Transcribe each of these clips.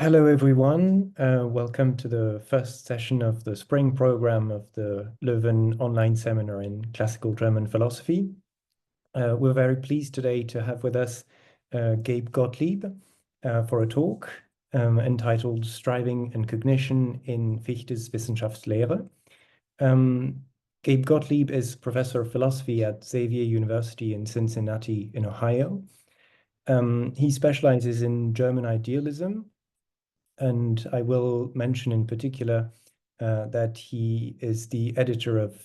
Hello, everyone. Welcome to the first session of the spring program of the Leuven online seminar in classical German philosophy. We're very pleased today to have with us Gabe Gottlieb for a talk entitled Striving and Cognition in Fichte's Wissenschaftslehre. Gabe Gottlieb is professor of philosophy at Xavier University in Cincinnati in Ohio. He specializes in German idealism. And I will mention in particular that he is the editor of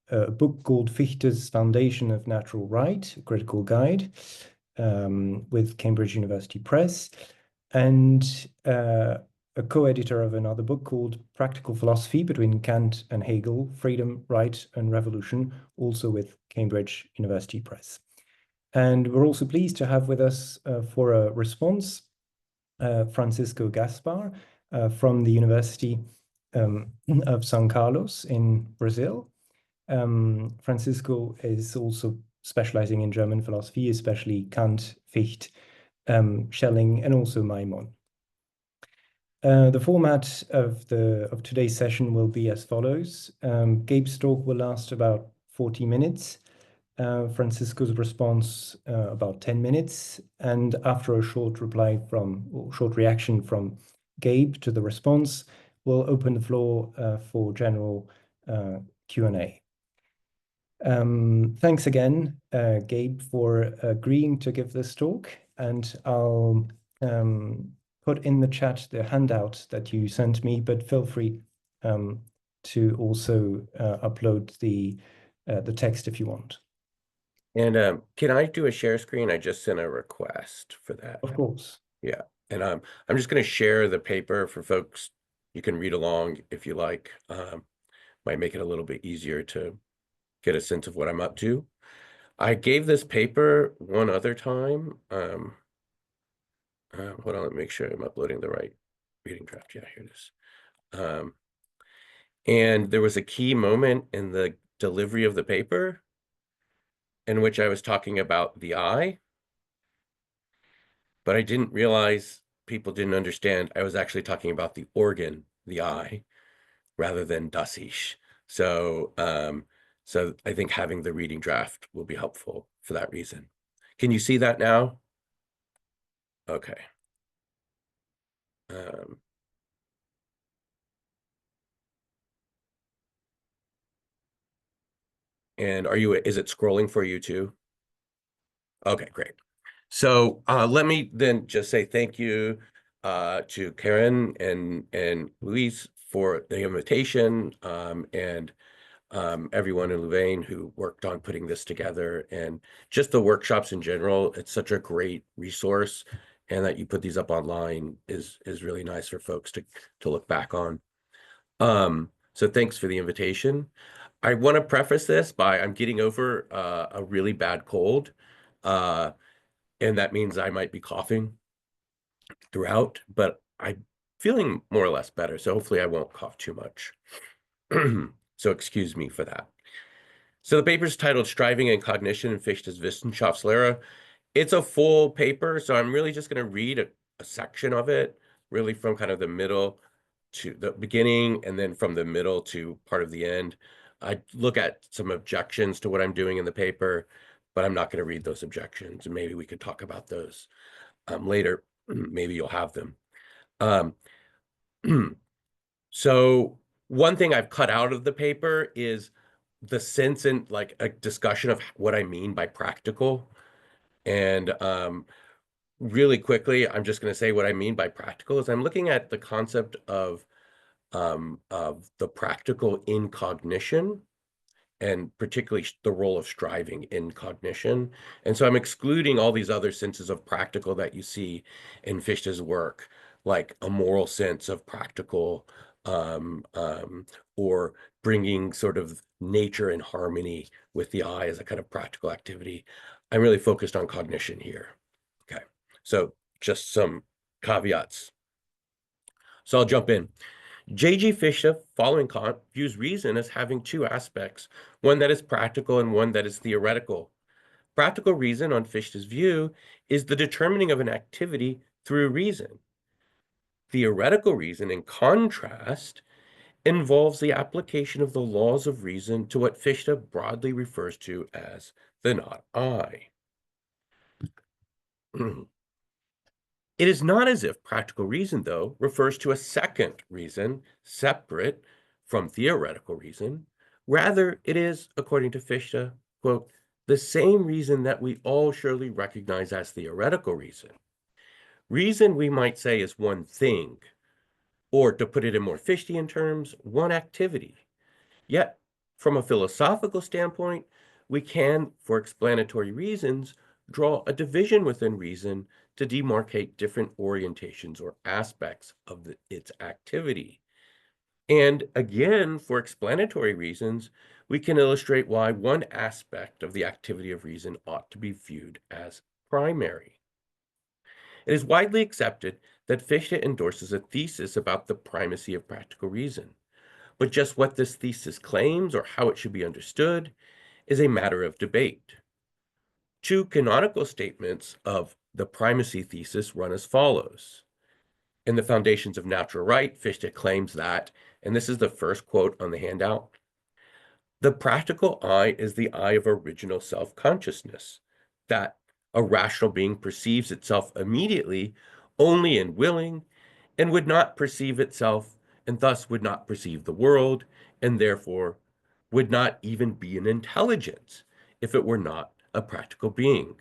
a book called Fichte's Foundation of Natural Right, a critical guide, with Cambridge University Press, and a co-editor of another book called Practical Philosophy Between Kant and Hegel, Freedom, Right, and Revolution, also with Cambridge University Press. And we're also pleased to have with us for a response Francisco Gaspar from the University of São Carlos in Brazil. Francisco is also specializing in German philosophy, especially Kant, Fichte, Schelling, and also Maimon. The format of today's session will be as follows. Gabe's talk will last about 40 minutes. Francisco's response about 10 minutes, and after a short reaction from Gabe to the response, we'll open the floor for general Q&A. Thanks again, Gabe, for agreeing to give this talk, and I'll put in the chat the handout that you sent me, but feel free to also upload the text if you want. And can I do a share screen? I just sent a request for that. Of course. Yeah. And I'm just going to share the paper for folks. You can read along if you like. Might make it a little bit easier to get a sense of what I'm up to. I gave this paper one other time. Hold on, let me make sure I'm uploading the right reading draft. Yeah, here it is. And there was a key moment in the delivery of the paper in which I was talking about the eye, but I didn't realize people didn't understand I was actually talking about the organ, the eye, rather than das Ich. So I think having the reading draft will be helpful for that reason. Can you see that now? Okay. And is it scrolling for you too? Okay, great. So let me then just say thank you to Karen and Luis for the invitation, and everyone in Leuven who worked on putting this together, and just the workshops in general. It's such a great resource, and that you put these up online is really nice for folks to look back on. So thanks for the invitation. I want to preface this by I'm getting over a really bad cold, and that means I might be coughing throughout, but I'm feeling more or less better, so hopefully I won't cough too much. So excuse me for that. So the paper is titled Striving and Cognition in Fichte's Wissenschaftslehre. It's a full paper, so I'm really just going to read a section of it, really from kind of the middle to the beginning, and then from the middle to part of the end. I look at some objections to what I'm doing in the paper, but I'm not going to read those objections, and maybe we could talk about those later. Maybe you'll have them. So one thing I've cut out of the paper is the sense and like a discussion of what I mean by practical. And really quickly, I'm just going to say what I mean by practical is I'm looking at the concept of the practical in cognition, and particularly the role of striving in cognition. And so I'm excluding all these other senses of practical that you see in Fichte's work, like a moral sense of practical, or bringing sort of nature in harmony with the eye as a kind of practical activity. I'm really focused on cognition here. Okay, so just some caveats. So I'll jump in. J.G. Fichte, following Kant, views reason as having two aspects, one that is practical and one that is theoretical. Practical reason, on Fichte's view, is the determining of an activity through reason. Theoretical reason, in contrast, involves the application of the laws of reason to what Fichte broadly refers to as the not I. It is not as if practical reason, though, refers to a second reason separate from theoretical reason. Rather, it is, according to Fichte, quote, the same reason that we all surely recognize as theoretical reason. Reason, we might say, is one thing, or to put it in more Fichtean terms, one activity. Yet, from a philosophical standpoint, we can, for explanatory reasons, draw a division within reason to demarcate different orientations or aspects of its activity. And again, for explanatory reasons, we can illustrate why one aspect of the activity of reason ought to be viewed as primary. It is widely accepted that Fichte endorses a thesis about the primacy of practical reason. But just what this thesis claims or how it should be understood is a matter of debate. Two canonical statements of the primacy thesis run as follows. In the Foundations of Natural Right, Fichte claims that, and this is the first quote on the handout, the practical I is the I of original self-consciousness, that a rational being perceives itself immediately only in willing, and would not perceive itself, and thus would not perceive the world, and therefore would not even be an intelligence if it were not a practical being.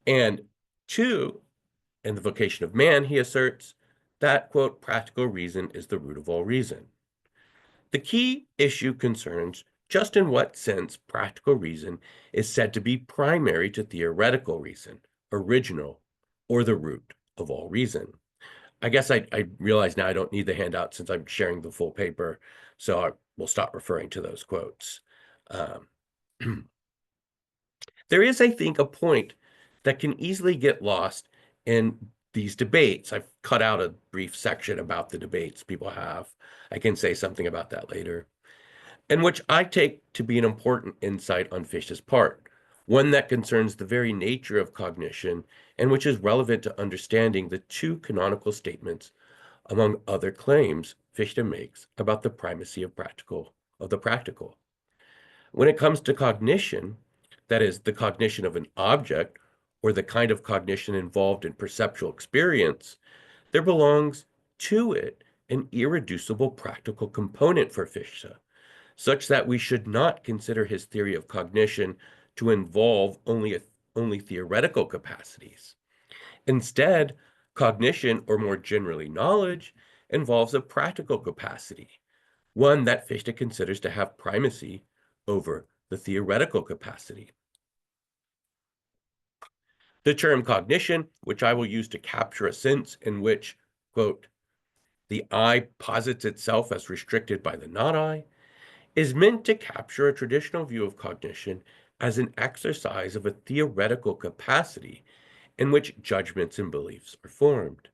And two, in the Vocation of Man, he asserts that, quote, practical reason is the root of all reason. The key issue concerns just in what sense practical reason is said to be primary to theoretical reason, original, or the root of all reason. I guess I realize now I don't need the handout since I'm sharing the full paper, so I will stop referring to those quotes. There is, I think, a point that can easily get lost in these debates. I've cut out a brief section about the debates people have. I can say something about that later, and which I take to be an important insight on Fichte's part, one that concerns the very nature of cognition and which is relevant to understanding the two canonical statements, among other claims Fichte makes about the primacy of the practical. When it comes to cognition, that is, the cognition of an object or the kind of cognition involved in perceptual experience, there belongs to it an irreducible practical component for Fichte, such that we should not consider his theory of cognition to involve only theoretical capacities. Instead, cognition, or more generally knowledge, involves a practical capacity, one that Fichte considers to have primacy over the theoretical capacity. The term cognition, which I will use to capture a sense in which, quote, the I posits itself as restricted by the not I, is meant to capture a traditional view of cognition as an exercise of a theoretical capacity in which judgments and beliefs are formed.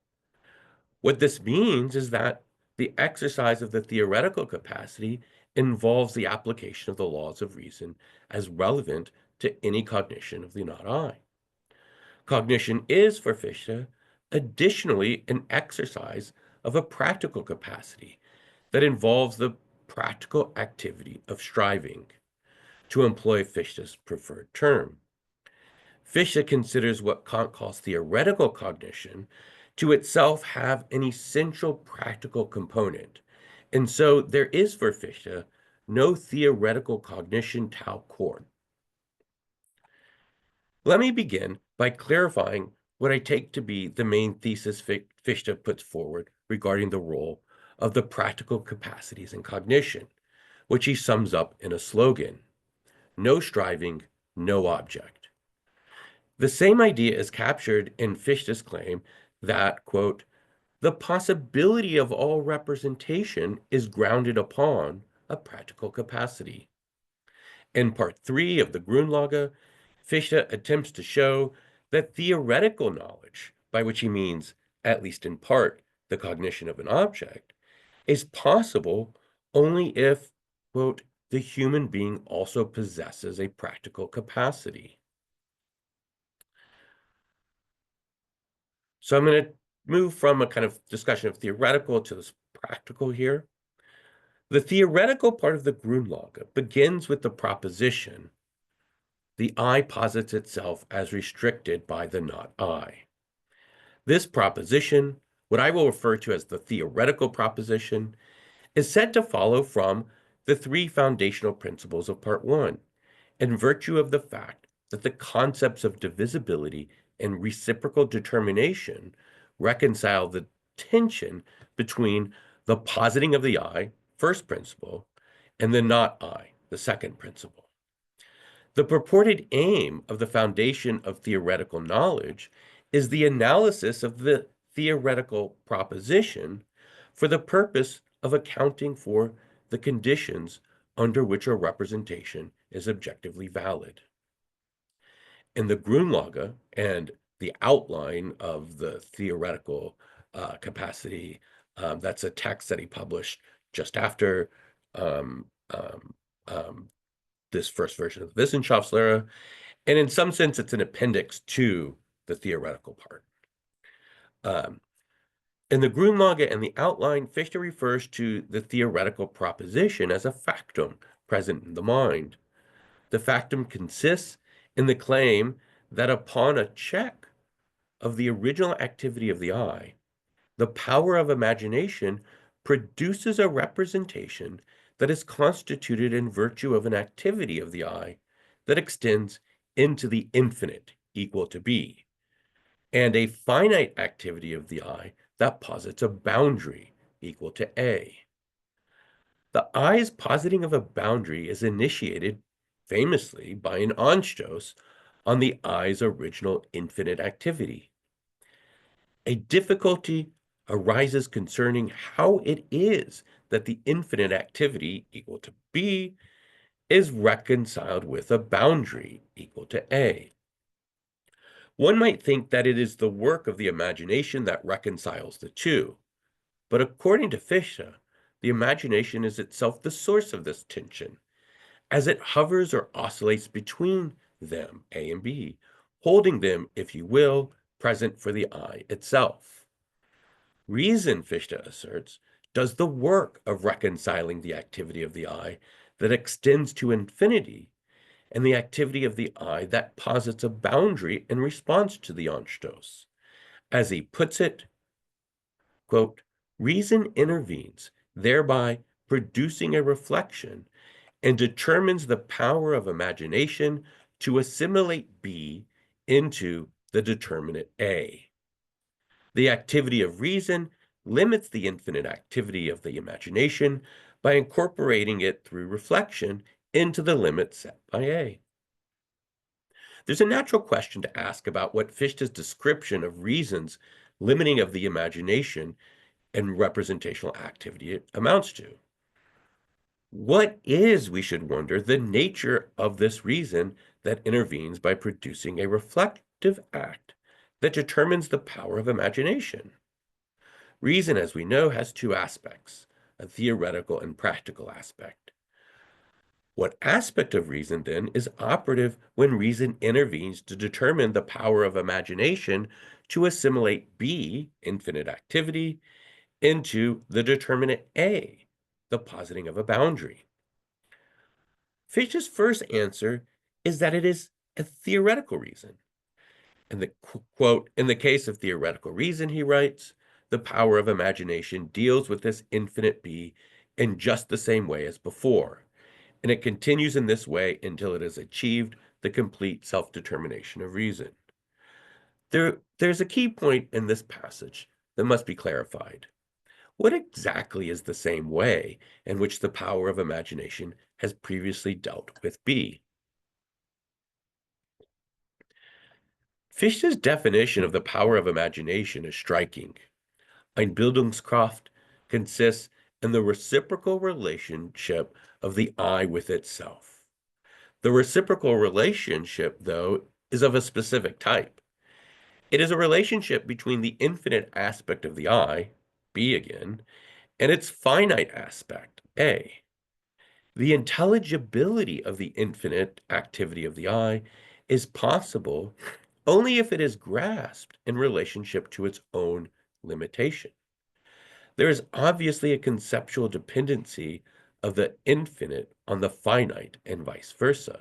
What this means is that the exercise of the theoretical capacity involves the application of the laws of reason as relevant to any cognition of the not I. Cognition is, for Fichte, additionally an exercise of a practical capacity that involves the practical activity of striving, to employ Fichte's preferred term. Fichte considers what Kant calls theoretical cognition to itself have an essential practical component, and so there is for Fichte no theoretical cognition tout court. Let me begin by clarifying what I take to be the main thesis Fichte puts forward regarding the role of the practical capacities in cognition, which he sums up in a slogan: no striving, no object. The same idea is captured in Fichte's claim that, quote, the possibility of all representation is grounded upon a practical capacity. In part 3 of the Grundlage, Fichte attempts to show that theoretical knowledge, by which he means, at least in part, the cognition of an object, is possible only if, quote, the human being also possesses a practical capacity. So I'm going to move from a kind of discussion of theoretical to this practical here. The theoretical part of the Grundlage begins with the proposition, the I posits itself as restricted by the not I. This proposition, what I will refer to as the theoretical proposition, is said to follow from the three foundational principles of Part 1, in virtue of the fact that the concepts of divisibility and reciprocal determination reconcile the tension between the positing of the I, first principle, and the not I, the second principle. The purported aim of the foundation of theoretical knowledge is the analysis of the theoretical proposition for the purpose of accounting for the conditions under which a representation is objectively valid. In the Grundlage and the outline of the theoretical capacity, that's a text that he published just after um, um, um, this first version of the Wissenschaftslehre, and in some sense, it's an appendix to the theoretical part. In the Grundlage and the outline, Fichte refers to the theoretical proposition as a factum present in the mind. The factum consists in the claim that upon a check of the original activity of the I, the power of imagination produces a representation that is constituted in virtue of an activity of the I that extends into the infinite equal to B, and a finite activity of the I that posits a boundary equal to A. The I's positing of a boundary is initiated famously by an Anstoß on the I's original infinite activity. A difficulty arises concerning how it is that the infinite activity equal to B is reconciled with a boundary equal to A. One might think that it is the work of the imagination that reconciles the two, but according to Fichte, the imagination is itself the source of this tension, as it hovers or oscillates between them, A and B, holding them, if you will, present for the I itself. Reason, Fichte asserts, does the work of reconciling the activity of the I that extends to infinity and the activity of the I that posits a boundary in response to the Anstoß. As he puts it, quote, reason intervenes, thereby producing a reflection, and determines the power of imagination to assimilate B into the determinate A. The activity of reason limits the infinite activity of the imagination by incorporating it through reflection into the limit set by A. There's a natural question to ask about what Fichte's description of reason's limiting of the imagination and representational activity amounts to. What is, we should wonder, the nature of this reason that intervenes by producing a reflective act that determines the power of imagination? Reason, as we know, has two aspects, a theoretical and practical aspect. What aspect of reason, then, is operative when reason intervenes to determine the power of imagination to assimilate B, infinite activity, into the determinate A, the positing of a boundary? Fichte's first answer is that it is a theoretical reason. In the quote, in the case of theoretical reason, he writes, the power of imagination deals with this infinite B in just the same way as before, and it continues in this way until it has achieved the complete self-determination of reason. There's a key point in this passage that must be clarified. What exactly is the same way in which the power of imagination has previously dealt with B? Fichte's definition of the power of imagination is striking. Einbildungskraft consists in the reciprocal relationship of the I with itself. The reciprocal relationship, though, is of a specific type. It is a relationship between the infinite aspect of the I, B again, and its finite aspect, A. The intelligibility of the infinite activity of the I is possible only if it is grasped in relationship to its own limitation. There is obviously a conceptual dependency of the infinite on the finite and vice versa.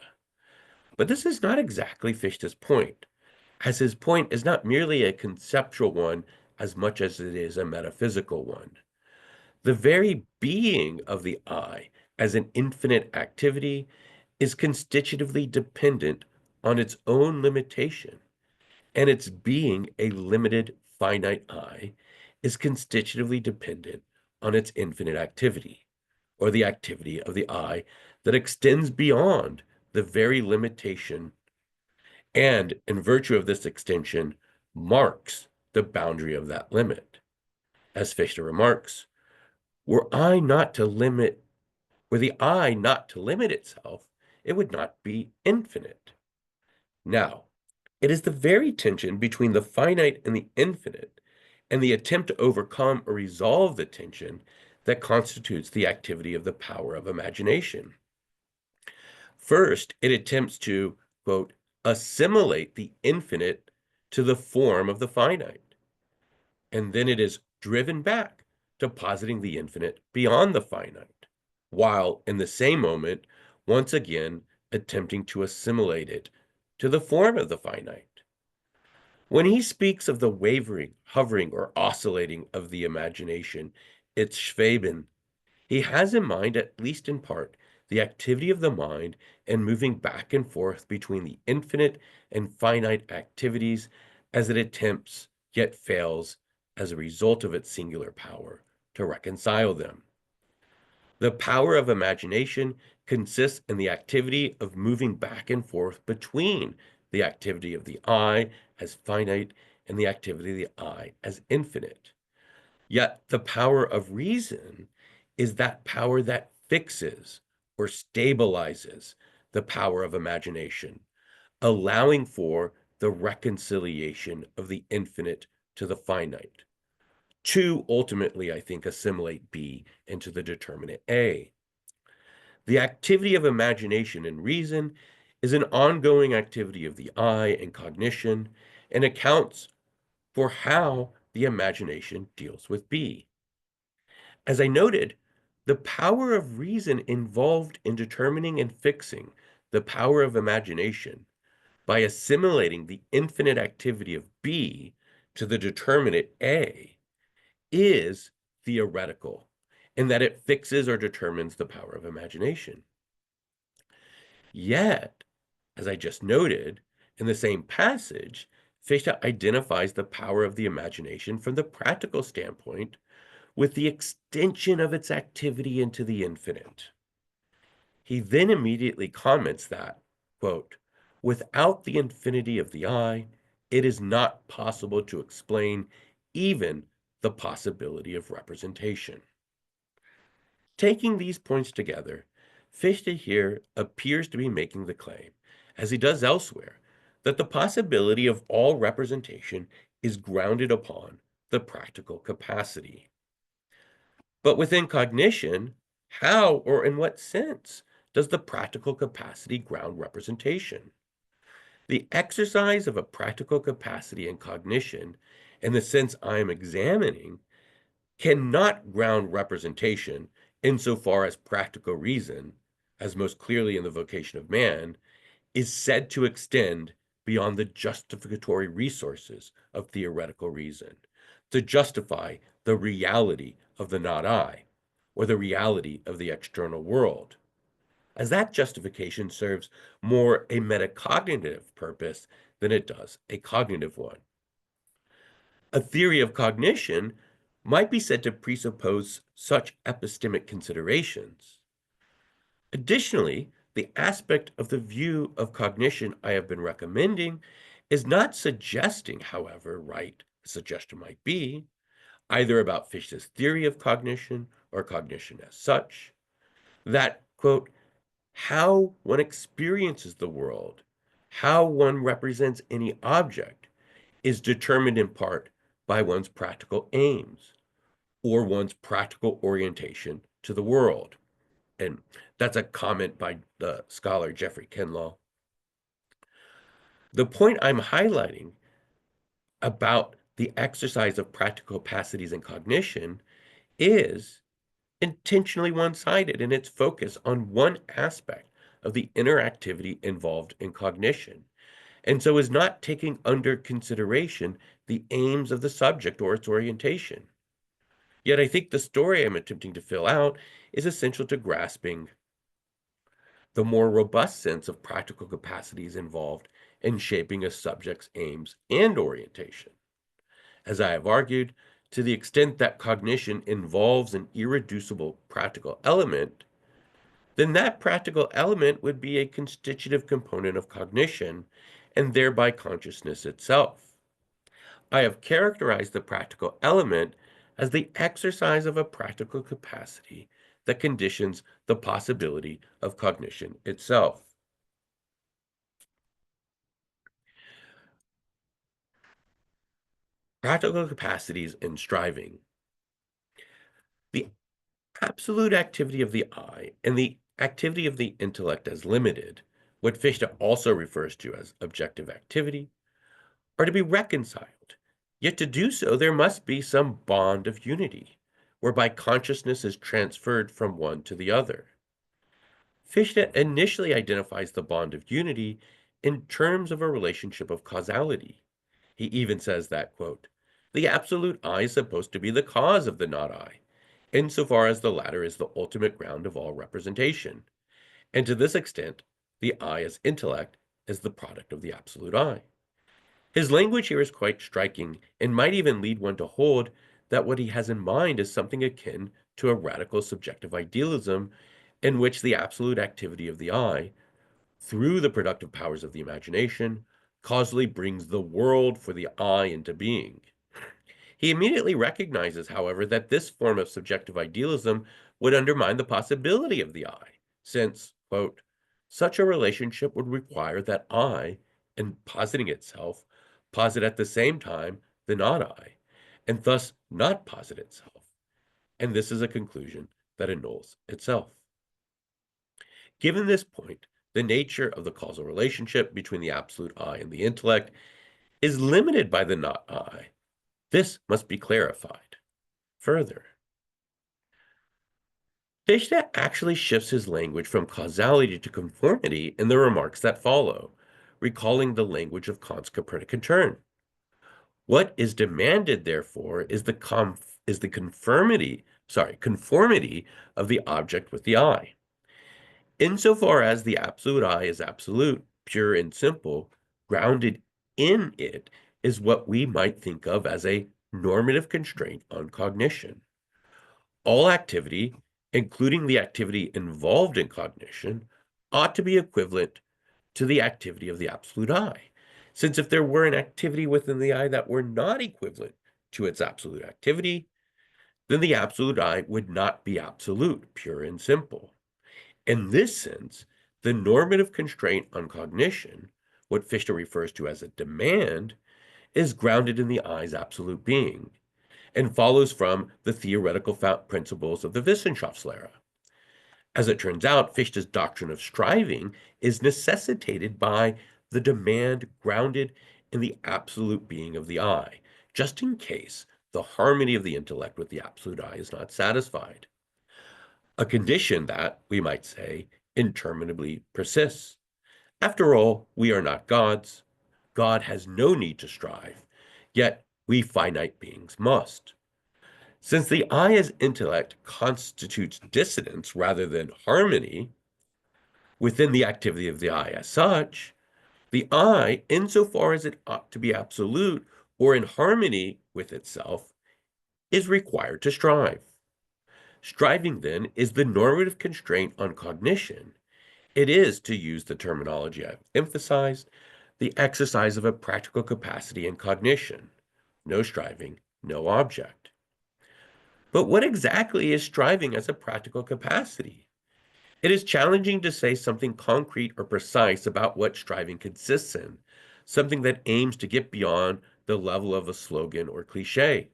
But this is not exactly Fichte's point, as his point is not merely a conceptual one as much as it is a metaphysical one. The very being of the I as an infinite activity is constitutively dependent on its own limitation, and its being a limited finite I is constitutively dependent on its infinite activity, or the activity of the I that extends beyond the very limitation, and in virtue of this extension, marks the boundary of that limit. As Fichte remarks, were the I not to limit itself, it would not be infinite. Now, it is the very tension between the finite and the infinite, and the attempt to overcome or resolve the tension, that constitutes the activity of the power of imagination. First, it attempts to, quote, assimilate the infinite to the form of the finite, and then it is driven back to positing the infinite beyond the finite, while in the same moment, once again, attempting to assimilate it to the form of the finite. When he speaks of the wavering, hovering, or oscillating of the imagination, it's Schweben, he has in mind, at least in part, the activity of the mind and moving back and forth between the infinite and finite activities as it attempts, yet fails, as a result of its singular power, to reconcile them. The power of imagination consists in the activity of moving back and forth between the activity of the I as finite and the activity of the I as infinite. Yet the power of reason is that power that fixes or stabilizes the power of imagination, allowing for the reconciliation of the infinite to the finite, to ultimately, I think, assimilate B into the determinate A. The activity of imagination and reason is an ongoing activity of the I and cognition, and accounts for how the imagination deals with B. As I noted, the power of reason involved in determining and fixing the power of imagination by assimilating the infinite activity of B to the determinate A is theoretical, in that it fixes or determines the power of imagination. Yet, as I just noted, in the same passage, Fichte identifies the power of the imagination from the practical standpoint with the extension of its activity into the infinite. He then immediately comments that, quote, without the infinity of the I, it is not possible to explain even the possibility of representation. Taking these points together, Fichte here appears to be making the claim, as he does elsewhere, that the possibility of all representation is grounded upon the practical capacity. But within cognition, how or in what sense does the practical capacity ground representation? The exercise of a practical capacity in cognition, in the sense I am examining, cannot ground representation insofar as practical reason, as most clearly in the vocation of man, is said to extend beyond the justificatory resources of theoretical reason, to justify the reality of the not I, or the reality of the external world, as that justification serves more a metacognitive purpose than it does a cognitive one. A theory of cognition might be said to presuppose such epistemic considerations. Additionally, the aspect of the view of cognition I have been recommending is not suggesting, however right a suggestion might be, either about Fichte's theory of cognition or cognition as such, that, quote, how one experiences the world, how one represents any object, is determined in part by one's practical aims or one's practical orientation to the world. And that's a comment by the scholar Jeffrey Kinlaw. The point I'm highlighting about the exercise of practical capacities and cognition is intentionally one-sided in its focus on one aspect of the interactivity involved in cognition, and so is not taking under consideration the aims of the subject or its orientation. Yet I think the story I'm attempting to fill out is essential to grasping the more robust sense of practical capacities involved in shaping a subject's aims and orientation. As I have argued, to the extent that cognition involves an irreducible practical element, then that practical element would be a constitutive component of cognition and thereby consciousness itself. I have characterized the practical element as the exercise of a practical capacity that conditions the possibility of cognition itself. Practical capacities and striving. The absolute activity of the I and the activity of the intellect as limited, what Fichte also refers to as objective activity, are to be reconciled. Yet to do so, there must be some bond of unity, whereby consciousness is transferred from one to the other. Fichte initially identifies the bond of unity in terms of a relationship of causality. He even says that, quote, the absolute I is supposed to be the cause of the not I, insofar as the latter is the ultimate ground of all representation. And to this extent, the I as intellect is the product of the absolute I. His language here is quite striking and might even lead one to hold that what he has in mind is something akin to a radical subjective idealism in which the absolute activity of the I, through the productive powers of the imagination, causally brings the world for the I into being. He immediately recognizes, however, that this form of subjective idealism would undermine the possibility of the I, since, quote, such a relationship would require that I, in positing itself, posit at the same time the not I, and thus not posit itself. And this is a conclusion that annuls itself. Given this point, the nature of the causal relationship between the absolute I and the intellect is limited by the not I. This must be clarified further. Fichte actually shifts his language from causality to conformity in the remarks that follow, recalling the language of Kant's Copernican turn. What is demanded, therefore, is the conformity of the object with the I. Insofar as the absolute I is absolute, pure and simple, grounded in it is what we might think of as a normative constraint on cognition. All activity, including the activity involved in cognition, ought to be equivalent to the activity of the absolute I, since if there were an activity within the I that were not equivalent to its absolute activity, then the absolute I would not be absolute, pure and simple. In this sense, the normative constraint on cognition, what Fichte refers to as a demand, is grounded in the I's absolute being, and follows from the theoretical principles of the Wissenschaftslehre. As it turns out, Fichte's doctrine of striving is necessitated by the demand grounded in the absolute being of the I, just in case the harmony of the intellect with the absolute I is not satisfied. A condition that, we might say, interminably persists. After all, we are not gods. God has no need to strive, yet we finite beings must. Since the I as intellect constitutes dissonance rather than harmony within the activity of the I as such, the I, insofar as it ought to be absolute or in harmony with itself, is required to strive. Striving, then, is the normative constraint on cognition. It is, to use the terminology I've emphasized, the exercise of a practical capacity in cognition. No striving, no object. But what exactly is striving as a practical capacity? It is challenging to say something concrete or precise about what striving consists in, something that aims to get beyond the level of a slogan or cliche.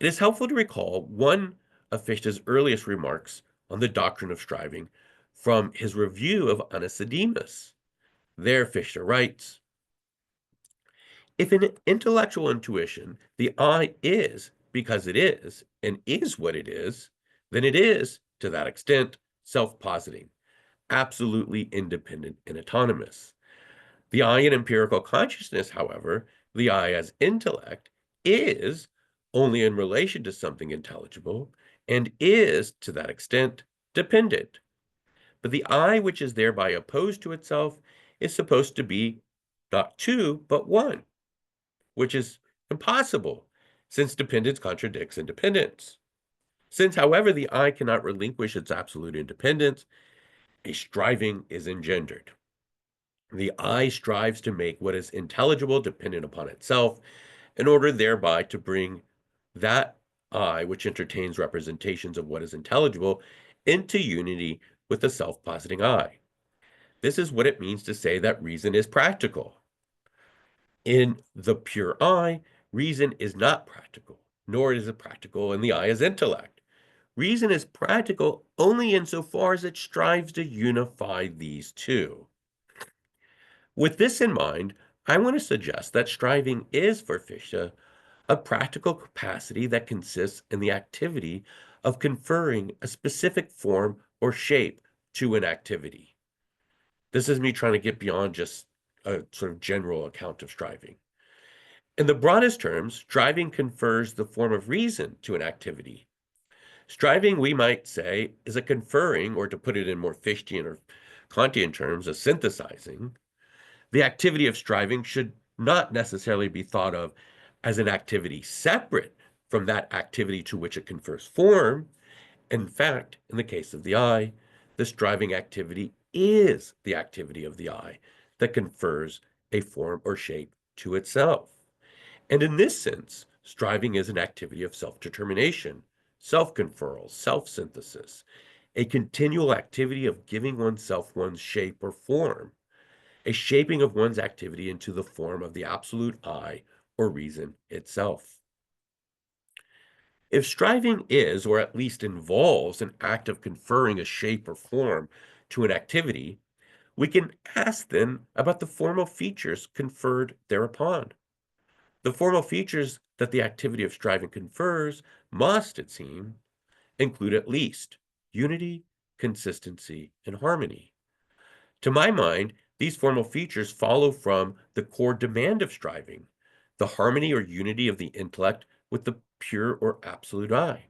It is helpful to recall one of Fichte's earliest remarks on the doctrine of striving from his review of Anaxidemus. There, Fichte writes, If in intellectual intuition the I is because it is and is what it is, then it is, to that extent, self-positing, absolutely independent and autonomous. The I in empirical consciousness, however, the I as intellect, is only in relation to something intelligible and is, to that extent, dependent. But the I which is thereby opposed to itself is supposed to be not two, but one, which is impossible, since dependence contradicts independence. Since, however, the I cannot relinquish its absolute independence, a striving is engendered. The I strives to make what is intelligible dependent upon itself, in order thereby to bring that I, which entertains representations of what is intelligible, into unity with the self-positing I. This is what it means to say that reason is practical. In the pure I, reason is not practical, nor is it practical in the I as intellect. Reason is practical only insofar as it strives to unify these two. With this in mind, I want to suggest that striving is, for Fichte, a practical capacity that consists in the activity of conferring a specific form or shape to an activity. This is me trying to get beyond just a sort of general account of striving. In the broadest terms, striving confers the form of reason to an activity. Striving, we might say, is a conferring, or to put it in more Fichtean or Kantian terms, a synthesizing. The activity of striving should not necessarily be thought of as an activity separate from that activity to which it confers form. In fact, in the case of the I, the striving activity is the activity of the I that confers a form or shape to itself. And in this sense, striving is an activity of self-determination, self-conferral, self-synthesis, a continual activity of giving oneself one's shape or form, a shaping of one's activity into the form of the absolute I or reason itself. If striving is, or at least involves, an act of conferring a shape or form to an activity, we can ask then about the formal features conferred thereupon. The formal features that the activity of striving confers must, it seems, include at least unity, consistency, and harmony. To my mind, these formal features follow from the core demand of striving, the harmony or unity of the intellect with the pure or absolute I.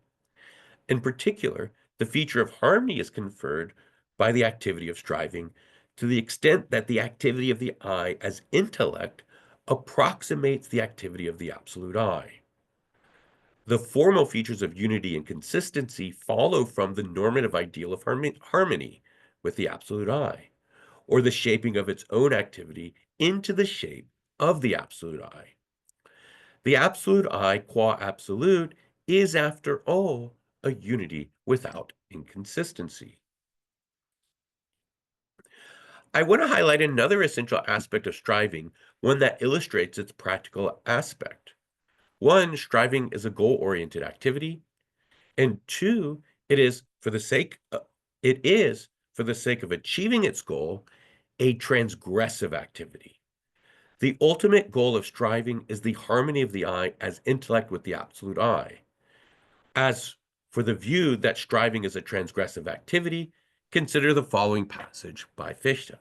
In particular, the feature of harmony is conferred by the activity of striving to the extent that the activity of the I as intellect approximates the activity of the absolute I. The formal features of unity and consistency follow from the normative ideal of harmony with the absolute I, or the shaping of its own activity into the shape of the absolute I. The absolute I qua absolute is, after all, a unity without inconsistency. I want to highlight another essential aspect of striving, one that illustrates its practical aspect. One, striving is a goal-oriented activity, and two, it is for the sake of achieving its goal, a transgressive activity. The ultimate goal of striving is the harmony of the I as intellect with the absolute I. As for the view that striving is a transgressive activity, consider the following passage by Fichte.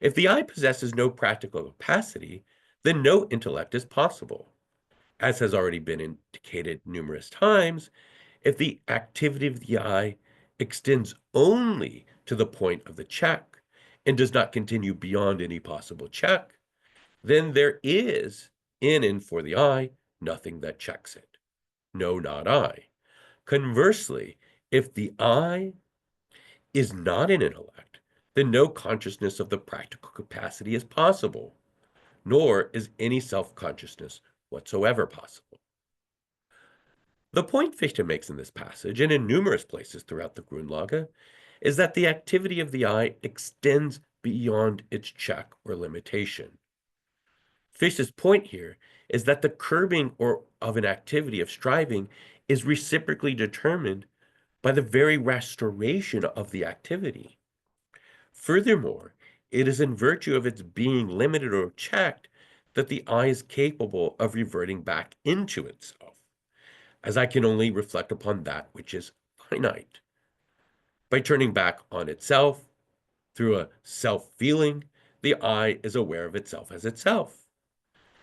If the I possesses no practical capacity, then no intellect is possible. As has already been indicated numerous times, if the activity of the I extends only to the point of the check and does not continue beyond any possible check, then there is, in and for the I, nothing that checks it. No, not I. Conversely, if the I is not an intellect, then no consciousness of the practical capacity is possible, nor is any self-consciousness whatsoever possible. The point Fichte makes in this passage, and in numerous places throughout the Grundlage, is that the activity of the I extends beyond its check or limitation. Fichte's point here is that the curbing of an activity of striving is reciprocally determined by the very restoration of the activity. Furthermore, it is in virtue of its being limited or checked that the eye is capable of reverting back into itself, as I can only reflect upon that which is finite. By turning back on itself through a self-feeling, the eye is aware of itself as itself.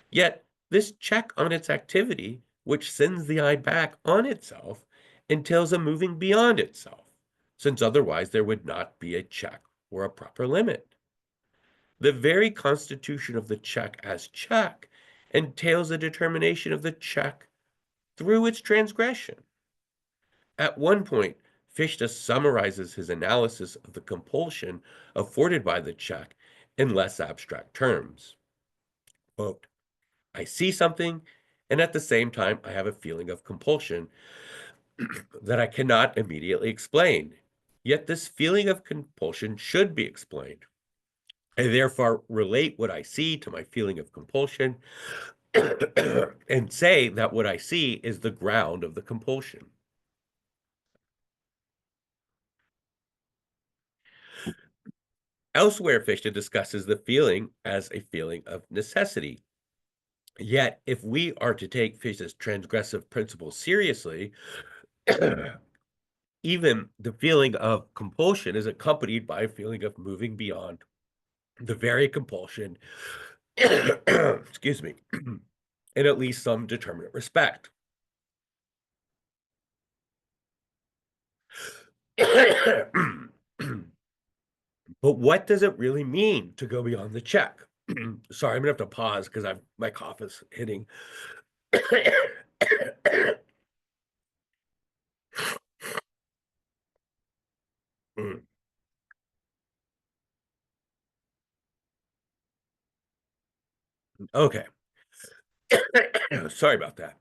Yet, this check on its activity, which sends the eye back on itself, entails a moving beyond itself, since otherwise there would not be a check or a proper limit. The very constitution of the check as check entails a determination of the check through its transgression. At one point, Fichte summarizes his analysis of the compulsion afforded by the check in less abstract terms. Quote, I see something, and at the same time, I have a feeling of compulsion that I cannot immediately explain. Yet this feeling of compulsion should be explained. I therefore relate what I see to my feeling of compulsion and say that what I see is the ground of the compulsion. Elsewhere, Fichte discusses the feeling as a feeling of necessity. Yet, if we are to take Fichte's transgressive principle seriously, even the feeling of compulsion is accompanied by a feeling of moving beyond the very compulsion, excuse me, in at least some determinate respect. But what does it really mean to go beyond the check? Sorry, I'm gonna have to pause because my cough is hitting. Okay. Sorry about that.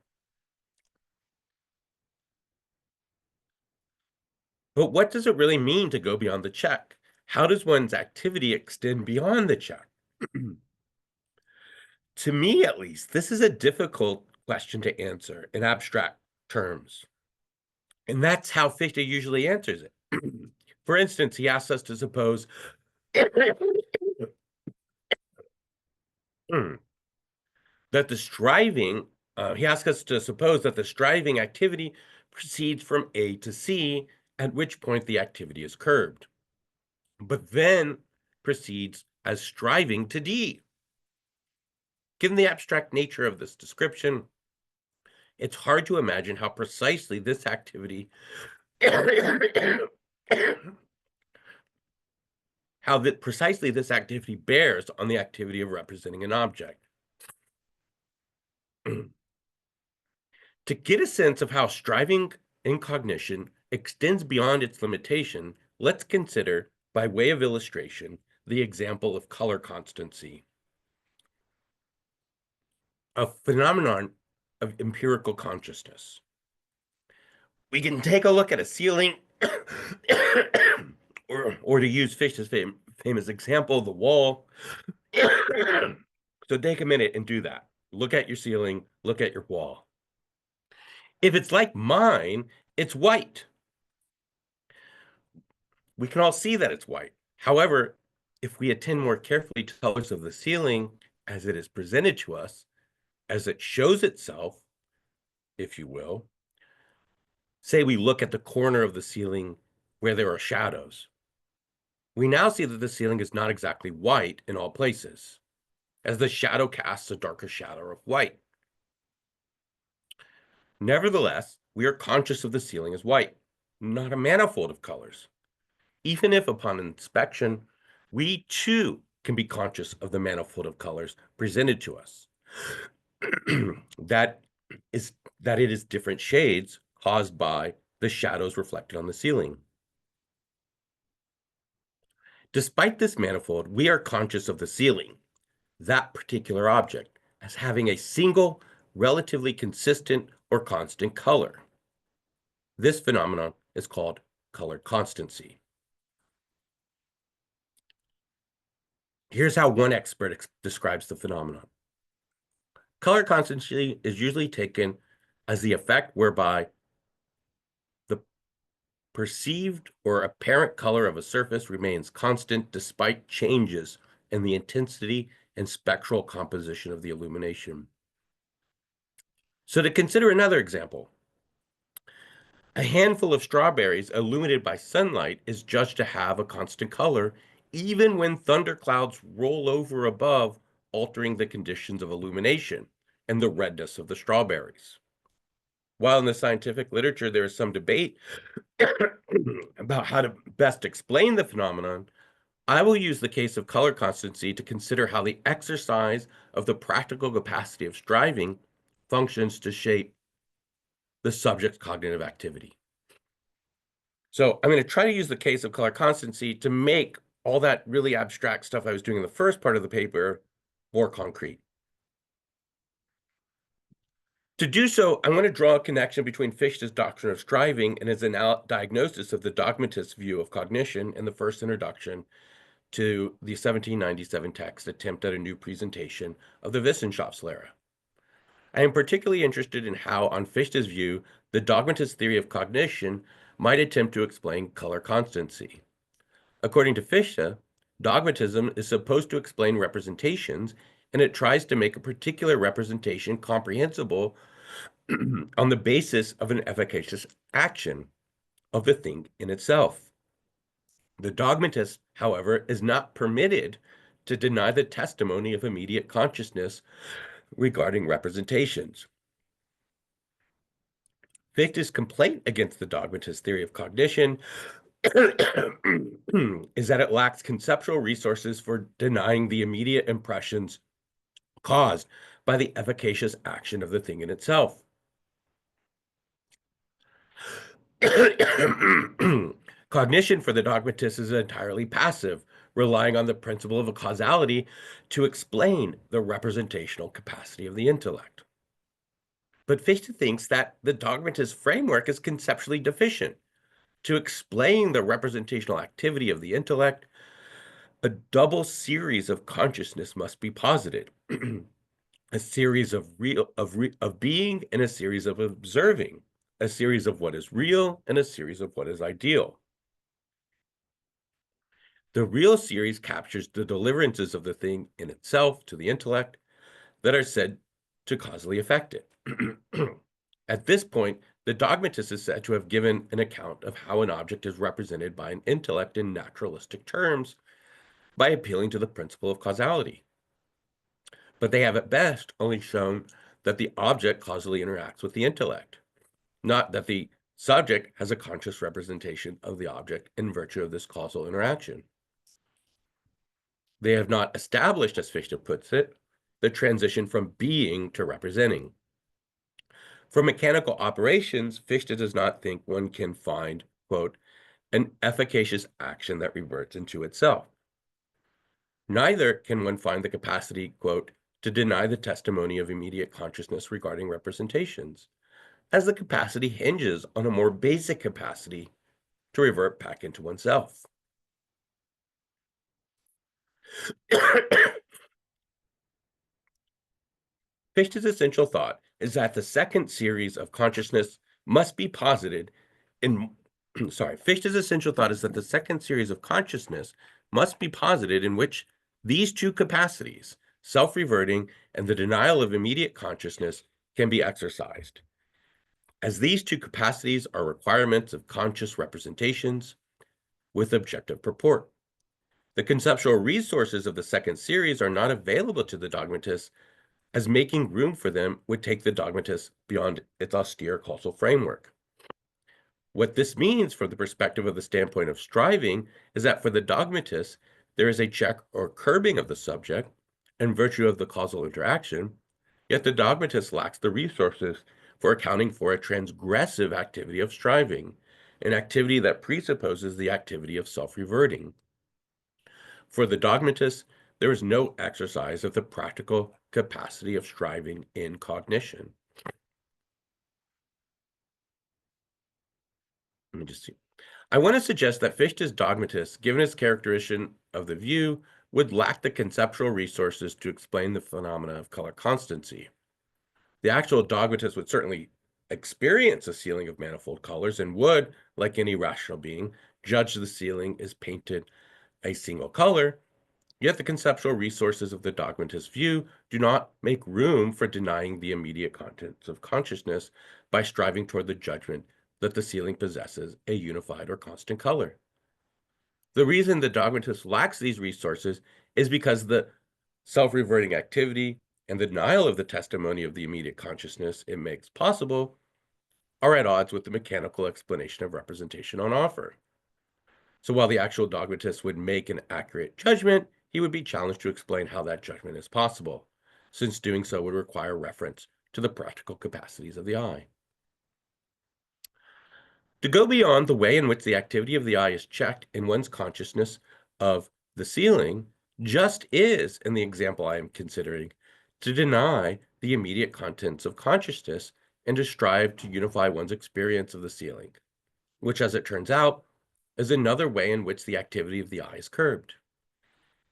But what does it really mean to go beyond the check? How does one's activity extend beyond the check? To me, at least, this is a difficult question to answer in abstract terms. And that's how Fichte usually answers it. For instance, he asks us to suppose that the striving, he asks us to suppose that the striving activity proceeds from A to C, at which point the activity is curbed, but then proceeds as striving to D. Given the abstract nature of this description, it's hard to imagine how precisely this activity precisely this activity bears on the activity of representing an object. To get a sense of how striving in cognition extends beyond its limitation, let's consider, by way of illustration, the example of color constancy, a phenomenon of empirical consciousness. We can take a look at a ceiling, or to use Fichte's famous example, the wall. So take a minute and do that. Look at your ceiling, look at your wall. If it's like mine, it's white. We can all see that it's white. However, if we attend more carefully to colors of the ceiling as it is presented to us, as it shows itself, if you will, say we look at the corner of the ceiling where there are shadows, we now see that the ceiling is not exactly white in all places, as the shadow casts a darker shadow of white. Nevertheless, we are conscious of the ceiling as white, not a manifold of colors. Even if upon inspection, we too can be conscious of the manifold of colors presented to us. that it is different shades caused by the shadows reflected on the ceiling. Despite this manifold, we are conscious of the ceiling, that particular object, as having a single, relatively consistent or constant color. This phenomenon is called color constancy. Here's how one expert describes the phenomenon. Color constancy is usually taken as the effect whereby the perceived or apparent color of a surface remains constant despite changes in the intensity and spectral composition of the illumination. So to consider another example, a handful of strawberries illuminated by sunlight is judged to have a constant color, even when thunderclouds roll over above, altering the conditions of illumination and the redness of the strawberries. While in the scientific literature there is some debate about how to best explain the phenomenon, I will use the case of color constancy to consider how the exercise of the practical capacity of striving functions to shape the subject's cognitive activity. So I'm going to try to use the case of color constancy to make all that really abstract stuff I was doing in the first part of the paper more concrete. To do so, I'm going to draw a connection between Fichte's doctrine of striving and his diagnosis of the dogmatist view of cognition in the first introduction to the 1797 text Attempt at a New Presentation of the Wissenschaftslehre. I am particularly interested in how, on Fichte's view, the dogmatist theory of cognition might attempt to explain color constancy. According to Fichte, dogmatism is supposed to explain representations, and it tries to make a particular representation comprehensible on the basis of an efficacious action of the thing in itself. The dogmatist, however, is not permitted to deny the testimony of immediate consciousness regarding representations. Fichte's complaint against the dogmatist theory of cognition is that it lacks conceptual resources for denying the immediate impressions caused by the efficacious action of the thing in itself. Cognition for the dogmatist is entirely passive, relying on the principle of a causality to explain the representational capacity of the intellect. But Fichte thinks that the dogmatist framework is conceptually deficient. To explain the representational activity of the intellect, a double series of consciousness must be posited. A series of being and a series of observing, a series of what is real and a series of what is ideal. The real series captures the deliverances of the thing in itself to the intellect that are said to causally affect it. At this point, the dogmatist is said to have given an account of how an object is represented by an intellect in naturalistic terms by appealing to the principle of causality. But they have at best only shown that the object causally interacts with the intellect, not that the subject has a conscious representation of the object in virtue of this causal interaction. They have not established, as Fichte puts it, the transition from being to representing. For mechanical operations, Fichte does not think one can find, quote, an efficacious action that reverts into itself. Neither can one find the capacity, quote, to deny the testimony of immediate consciousness regarding representations, as the capacity hinges on a more basic capacity to revert back into oneself. Fichte's essential thought is that the second series of consciousness must be posited in Fichte's essential thought is that the second series of consciousness must be posited in which these two capacities, self-reverting and the denial of immediate consciousness, can be exercised. As these two capacities are requirements of conscious representations with objective purport. The conceptual resources of the second series are not available to the dogmatist, as making room for them would take the dogmatist beyond its austere causal framework. What this means from the perspective of the standpoint of striving is that for the dogmatist, there is a check or curbing of the subject in virtue of the causal interaction, yet the dogmatist lacks the resources for accounting for a transgressive activity of striving, an activity that presupposes the activity of self-reverting. For the dogmatist, there is no exercise of the practical capacity of striving in cognition. Let me just see. I want to suggest that Fichte's dogmatist, given his characterization of the view, would lack the conceptual resources to explain the phenomena of color constancy. The actual dogmatist would certainly experience a ceiling of manifold colors and would, like any rational being, judge the ceiling as painted a single color, Yet the conceptual resources of the dogmatist view do not make room for denying the immediate contents of consciousness by striving toward the judgment that the ceiling possesses a unified or constant color. The reason the dogmatist lacks these resources is because the self-reverting activity and the denial of the testimony of the immediate consciousness it makes possible are at odds with the mechanical explanation of representation on offer. So while the actual dogmatist would make an accurate judgment, he would be challenged to explain how that judgment is possible, since doing so would require reference to the practical capacities of the eye. To go beyond the way in which the activity of the eye is checked in one's consciousness of the ceiling just is, in the example I am considering, to deny the immediate contents of consciousness and to strive to unify one's experience of the ceiling, which, as it turns out, is another way in which the activity of the eye is curbed.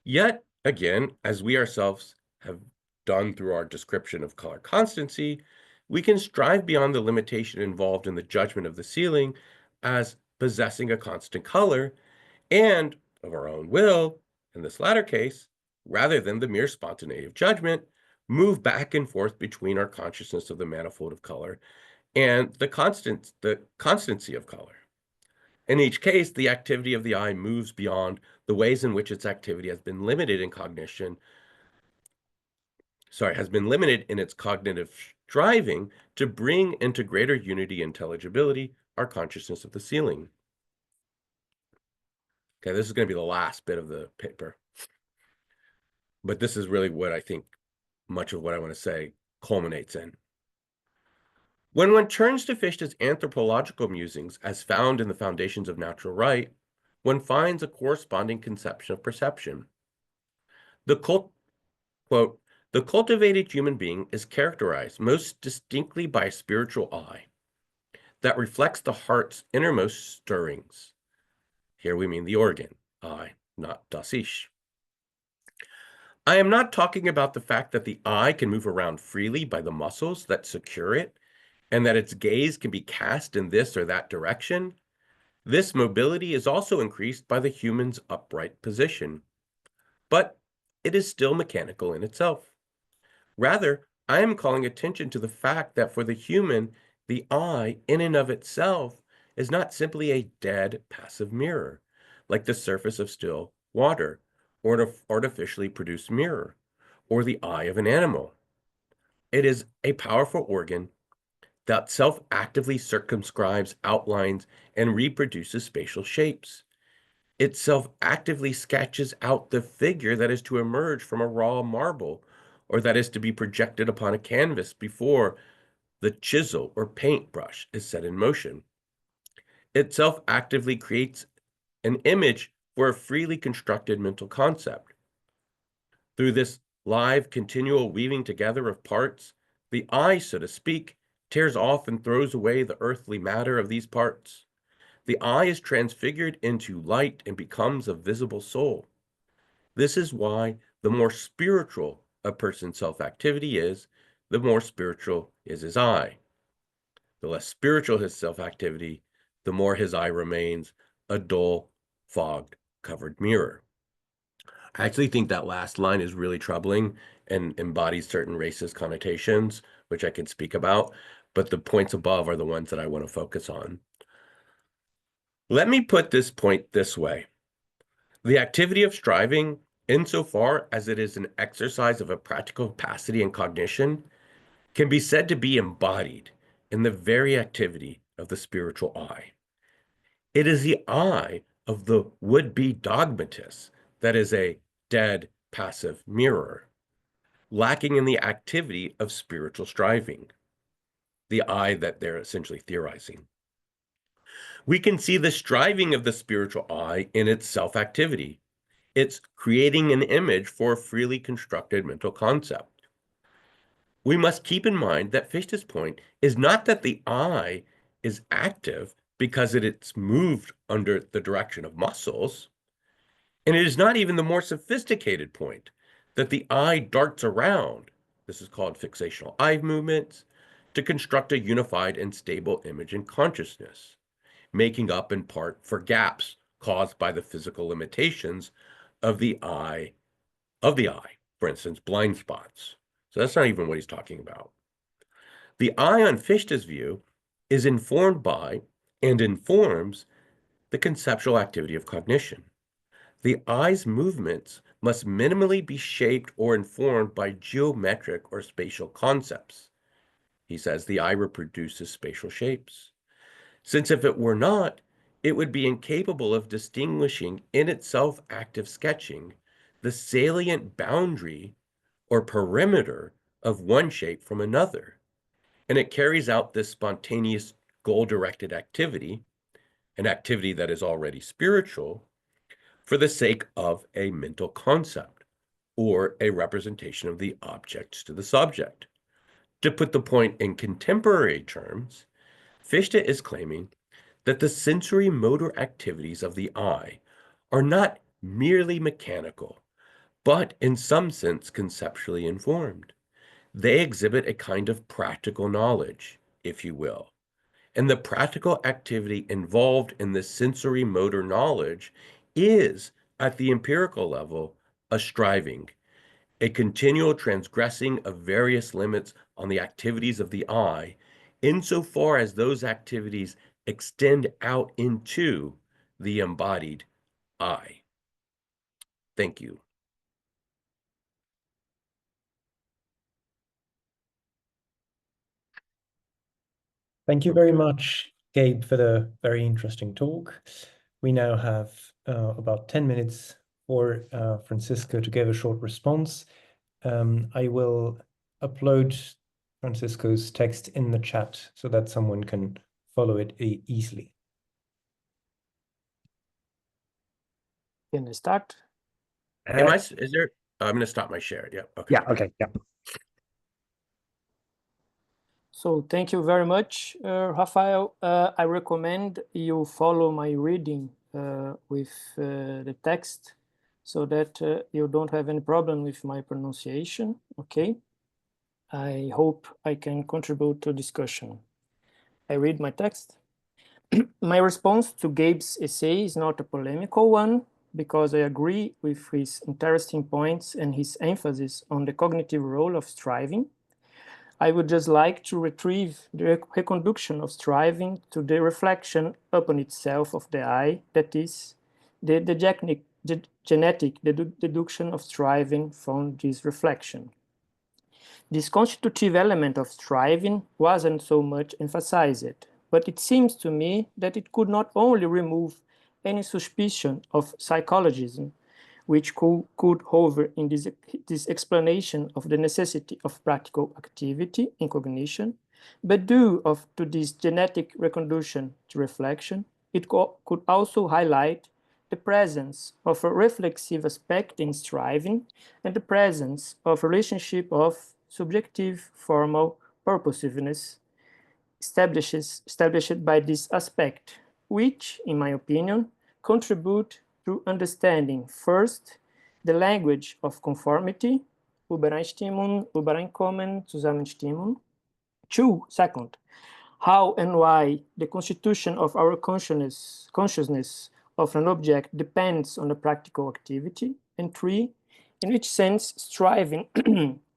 Yet, again, as we ourselves have done through our description of color constancy, we can strive beyond the limitation involved in the judgment of the ceiling as possessing a constant color and, of our own will, in this latter case, rather than the mere spontaneity of judgment, move back and forth between our consciousness of the manifold of color and the constancy of color. In each case, the activity of the eye moves beyond the ways in which its activity has been limited in its cognitive striving to bring into greater unity and intelligibility our consciousness of the ceiling. Okay, this is going to be the last bit of the paper. But this is really what I think much of what I want to say culminates in. When one turns to Fichte's anthropological musings as found in the Foundations of Natural Right, one finds a corresponding conception of perception. Quote, the cultivated human being is characterized most distinctly by a spiritual eye that reflects the heart's innermost stirrings. Here we mean the organ, eye, not das Ich. I am not talking about the fact that the eye can move around freely by the muscles that secure it, and that its gaze can be cast in this or that direction. This mobility is also increased by the human's upright position, but it is still mechanical in itself. Rather, I am calling attention to the fact that for the human, the eye, in and of itself, is not simply a dead, passive mirror, like the surface of still water, or an artificially produced mirror, or the eye of an animal. It is a powerful organ that self-actively circumscribes, outlines, and reproduces spatial shapes. It self-actively sketches out the figure that is to emerge from a raw marble, or that is to be projected upon a canvas before the chisel or paintbrush is set in motion. It self-actively creates an image for a freely constructed mental concept. Through this live, continual weaving together of parts, the eye, so to speak, tears off and throws away the earthly matter of these parts. The eye is transfigured into light and becomes a visible soul. This is why the more spiritual a person's self-activity is, the more spiritual is his eye. The less spiritual his self-activity, the more his eye remains a dull, fog-covered mirror. I actually think that last line is really troubling and embodies certain racist connotations, which I can speak about, but the points above are the ones that I want to focus on. Let me put this point this way. The activity of striving, insofar as it is an exercise of a practical capacity and cognition, can be said to be embodied in the very activity of the spiritual eye. It is the eye of the would-be dogmatist that is a dead, passive mirror, lacking in the activity of spiritual striving, the eye that they're essentially theorizing. We can see the striving of the spiritual eye in its self-activity. It's creating an image for a freely constructed mental concept. We must keep in mind that Fichte's point is not that the eye is active because it's moved under the direction of muscles. And it is not even the more sophisticated point that the eye darts around, this is called fixational eye movements, to construct a unified and stable image in consciousness, making up in part for gaps caused by the physical limitations of the eye of the eye, for instance, blind spots. So that's not even what he's talking about. The eye on Fichte's view is informed by and informs the conceptual activity of cognition. The eye's movements must minimally be shaped or informed by geometric or spatial concepts. He says the eye reproduces spatial shapes. Since if it were not, it would be incapable of distinguishing in itself active sketching the salient boundary or perimeter of one shape from another. And it carries out this spontaneous goal-directed activity, an activity that is already spiritual, for the sake of a mental concept or a representation of the objects to the subject. To put the point in contemporary terms, Fichte is claiming that the sensory motor activities of the eye are not merely mechanical, but in some sense conceptually informed. They exhibit a kind of practical knowledge, if you will. And the practical activity involved in the sensory motor knowledge is, at the empirical level, a striving, a continual transgressing of various limits on the activities of the eye, insofar as those activities extend out into the embodied I. Thank you. Thank you very much, Gabe, for the very interesting talk. We now have about 10 minutes for Francisco to give a short response. I will upload Francisco's text in the chat so that someone can follow it easily. Can I start? Is there? I'm going to stop my share. Yeah. Okay. Yeah. Okay. Yeah. So thank you very much, Rafael. I recommend you follow my reading with the text so that you don't have any problem with my pronunciation. Okay. I hope I can contribute to discussion. I read my text. My response to Gabe's essay is not a polemical one, because I agree with his interesting points and his emphasis on the cognitive role of striving. I would just like to retrieve the reconduction of striving to the reflection upon itself of the eye, that is, the genetic deduction of striving from this reflection. This constitutive element of striving wasn't so much emphasized, but it seems to me that it could not only remove any suspicion of psychologism, which could hover in this explanation of the necessity of practical activity in cognition, but due to this genetic reconduction to reflection, it could also highlight the presence of a reflexive aspect in striving and the presence of a relationship of subjective formal purposiveness established by this aspect, which, in my opinion, contribute to understanding, first, the language of conformity, Übereinstimmung, Übereinkommen, Zusammenstimmung. Two, second, how and why the constitution of our consciousness of an object depends on a practical activity. And three, in which sense striving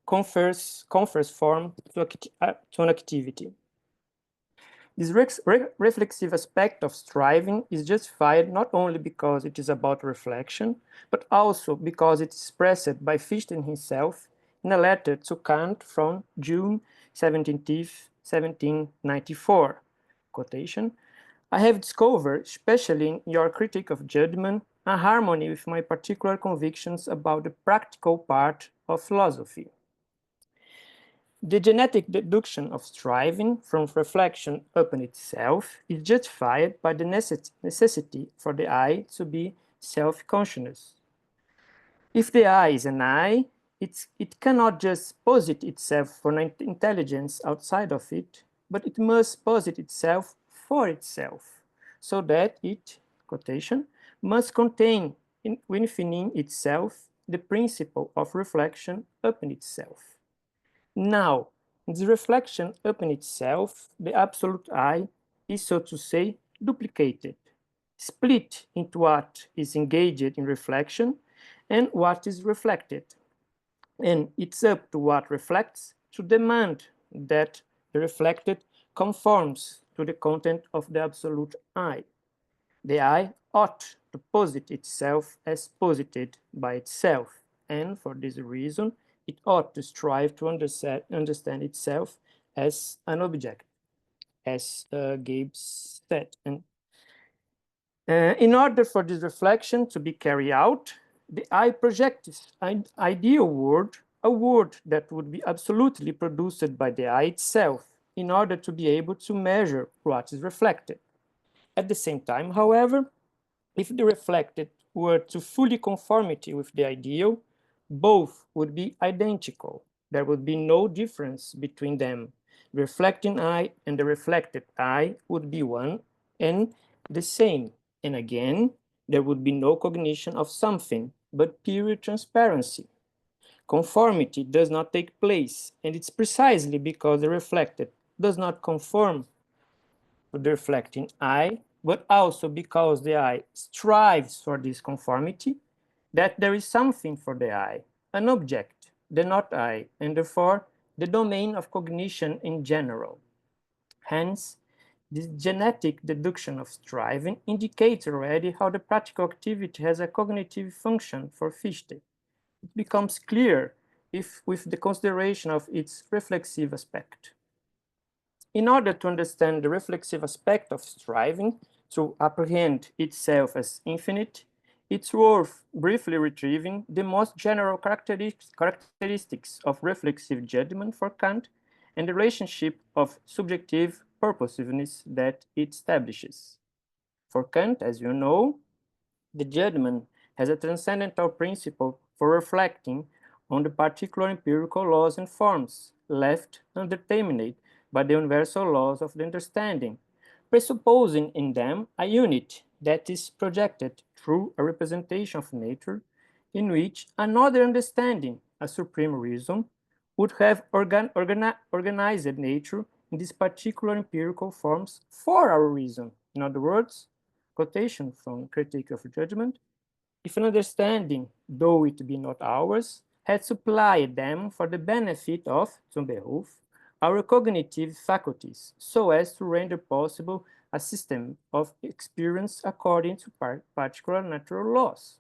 confers form to an activity. This reflexive aspect of striving is justified not only because it is about reflection, but also because it is expressed by Fichte himself in a letter to Kant from June 17th, 1794. Quotation, I have discovered, especially in your critique of judgment, a harmony with my particular convictions about the practical part of philosophy. The genetic deduction of striving from reflection upon itself is justified by the necessity for the eye to be self-conscious. If the eye is an eye, it cannot just posit itself for an intelligence outside of it, but it must posit itself for itself, so that it, quotation, must contain within itself the principle of reflection upon itself. Now, this reflection upon itself, the absolute I, is, so to say, duplicated, split into what is engaged in reflection and what is reflected. And it's up to what reflects to demand that the reflected conforms to the content of the absolute I. The I ought to posit itself as posited by itself, and for this reason, it ought to strive to understand itself as an object, as Gabe said. And in order for this reflection to be carried out, the I projects an ideal world, a world that would be absolutely produced by the I itself, in order to be able to measure what is reflected. At the same time, however, if the reflected were to fully conformity with the ideal, both would be identical. There would be no difference between them. The reflecting I and the reflected I would be one and the same. And again, there would be no cognition of something, but pure transparency. Conformity does not take place, and it's precisely because the reflected does not conform to the reflecting I, but also because the I strives for this conformity, that there is something for the I, an object, the not I, and therefore the domain of cognition in general. Hence, this genetic deduction of striving indicates already how the practical activity has a cognitive function for Fichte. It becomes clear if with the consideration of its reflexive aspect. In order to understand the reflexive aspect of striving, to apprehend itself as infinite, it's worth briefly retrieving the most general characteristics of reflexive judgment for Kant and the relationship of subjective purposiveness that it establishes. For Kant, as you know, the judgment has a transcendental principle for reflecting on the particular empirical laws and forms left undetermined by the universal laws of the understanding, presupposing in them a unit that is projected through a representation of nature in which another understanding, a supreme reason, would have organized nature in these particular empirical forms for our reason. In other words, quotation from Critique of Judgment, if an understanding, though it be not ours, had supplied them for the benefit of, zum Behuf, our cognitive faculties, so as to render possible a system of experience according to particular natural laws.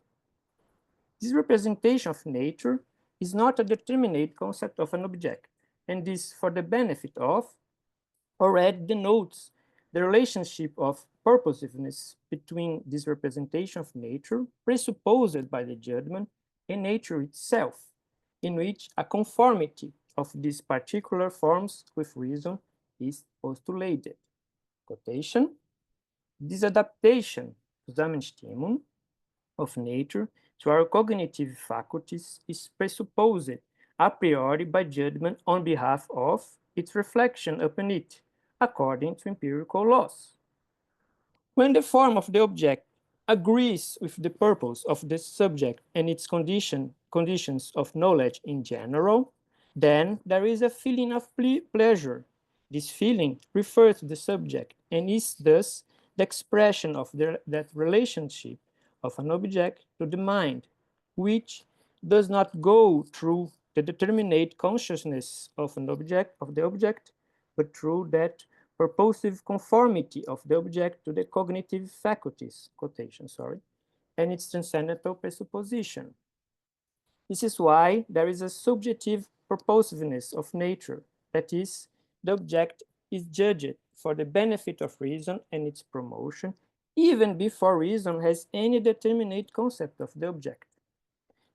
This representation of nature is not a determinate concept of an object, and this for the benefit of already denotes the relationship of purposiveness between this representation of nature presupposed by the judgment and nature itself, in which a conformity of these particular forms with reason is postulated. Quotation, this adaptation, Zusammenstimmung, of nature to our cognitive faculties is presupposed a priori by judgment on behalf of its reflection upon it, according to empirical laws. When the form of the object agrees with the purpose of the subject and its conditions of knowledge in general, then there is a feeling of pleasure. This feeling refers to the subject and is thus the expression of that relationship of an object to the mind, which does not go through the determinate consciousness of the object, but through that purposive conformity of the object to the cognitive faculties, quotation, sorry, and its transcendental presupposition. This is why there is a subjective purposiveness of nature, that is, the object is judged for the benefit of reason and its promotion, even before reason has any determinate concept of the object.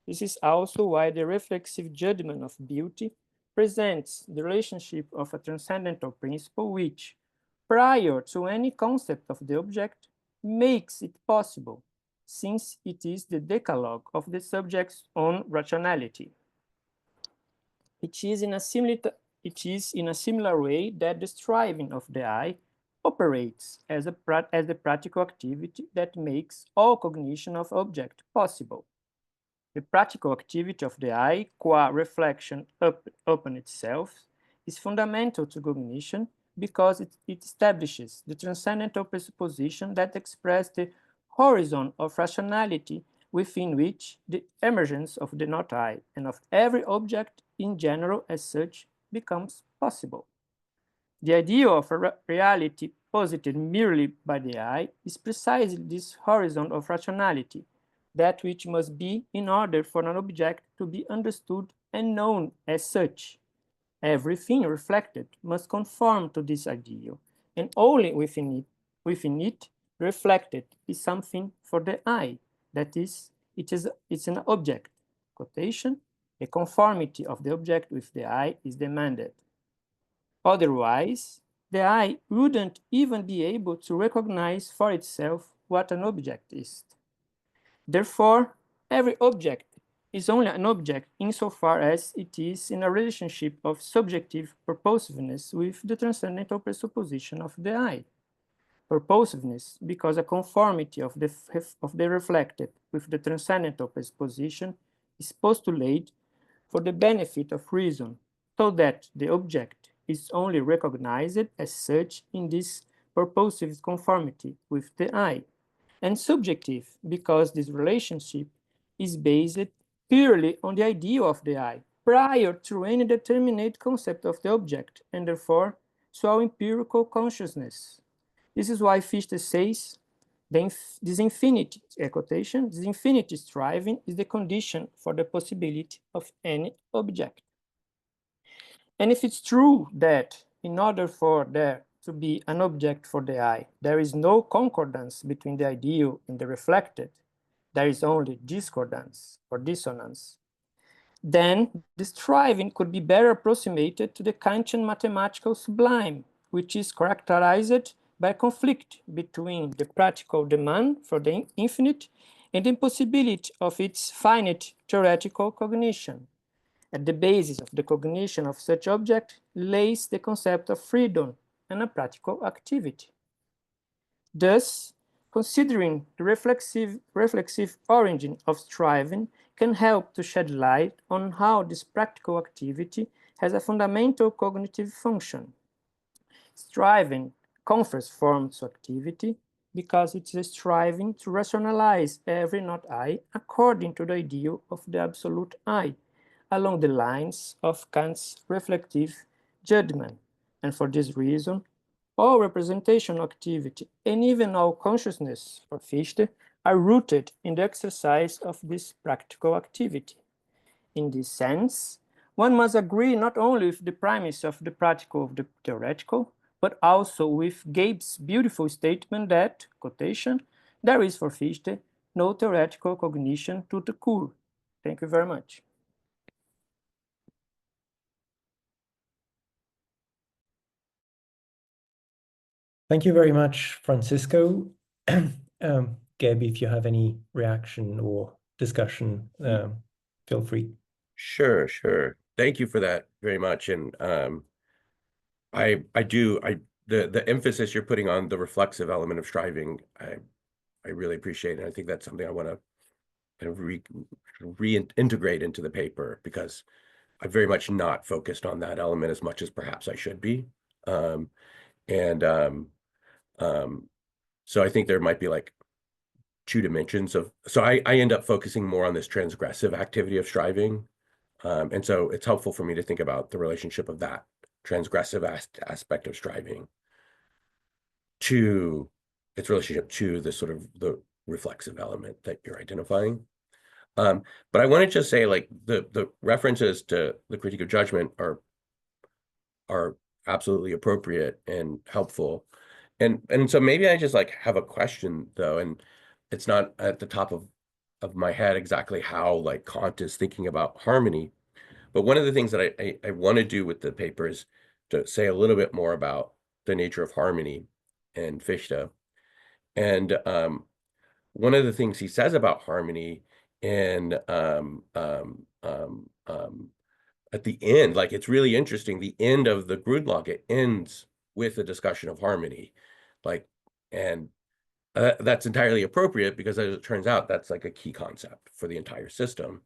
This is also why the reflexive judgment of beauty presents the relationship of a transcendental principle which, prior to any concept of the object, makes it possible, since it is the decalogue of the subject's own rationality. It is in a similar way that the striving of the I operates as the practical activity that makes all cognition of object possible. The practical activity of the I, qua reflection upon itself, is fundamental to cognition because it establishes the transcendental presupposition that expresses the horizon of rationality within which the emergence of the not I and of every object in general as such becomes possible. The idea of a reality posited merely by the I is precisely this horizon of rationality, that which must be in order for an object to be understood and known as such. Everything reflected must conform to this ideal, and only within it reflected is something for the I, that is, it's an object. Quotation, a conformity of the object with the I is demanded. Otherwise, the I wouldn't even be able to recognize for itself what an object is. Therefore, every object is only an object insofar as it is in a relationship of subjective purposiveness with the transcendental presupposition of the I. Purposiveness because a conformity of the reflected with the transcendental presupposition is postulated for the benefit of reason, so that the object is only recognized as such in this purposive conformity with the I, and subjective because this relationship is based purely on the idea of the I, prior to any determinate concept of the object, and therefore to our empirical consciousness. This is why Fichte says, this infinity, quotation, this infinity striving is the condition for the possibility of any object. And if it's true that in order for there to be an object for the I, there is no concordance between the ideal and the reflected, there is only discordance or dissonance, then the striving could be better approximated to the Kantian mathematical sublime, which is characterized by a conflict between the practical demand for the infinite and the impossibility of its finite theoretical cognition. At the basis of the cognition of such object lays the concept of freedom and a practical activity. Thus, considering the reflexive origin of striving can help to shed light on how this practical activity has a fundamental cognitive function. Striving confers form to activity because it is striving to rationalize every not I according to the ideal of the absolute I, along the lines of Kant's reflective judgment. And for this reason, all representation activity and even all consciousness for Fichte are rooted in the exercise of this practical activity. In this sense, one must agree not only with the premise of the practical of the theoretical, but also with Gabe's beautiful statement that, quotation, there is for Fichte no theoretical cognition tout court. Thank you very much. Thank you very much, Francisco. Gabe, if you have any reaction or discussion, feel free. Sure. Thank you for that very much. And the emphasis you're putting on the reflexive element of striving, I really appreciate it. I think that's something I want to kind of reintegrate into the paper, because I'm very much not focused on that element as much as perhaps I should be. So I think there might be like two dimensions of, so I end up focusing more on this transgressive activity of striving. And so it's helpful for me to think about the relationship of that transgressive aspect of striving to its relationship to the sort of the reflexive element that you're identifying. But I want to just say, like, the references to the critique of judgment are absolutely appropriate and helpful. And so maybe I just like have a question though, and it's not at the top of my head exactly how like Kant is thinking about harmony. But one of the things that I want to do with the paper is to say a little bit more about the nature of harmony and Fichte. And one of the things he says about harmony and at the end, like, it's really interesting, the end of the Grundlage, it ends with a discussion of harmony, like, and that's entirely appropriate because, as it turns out, that's like a key concept for the entire system.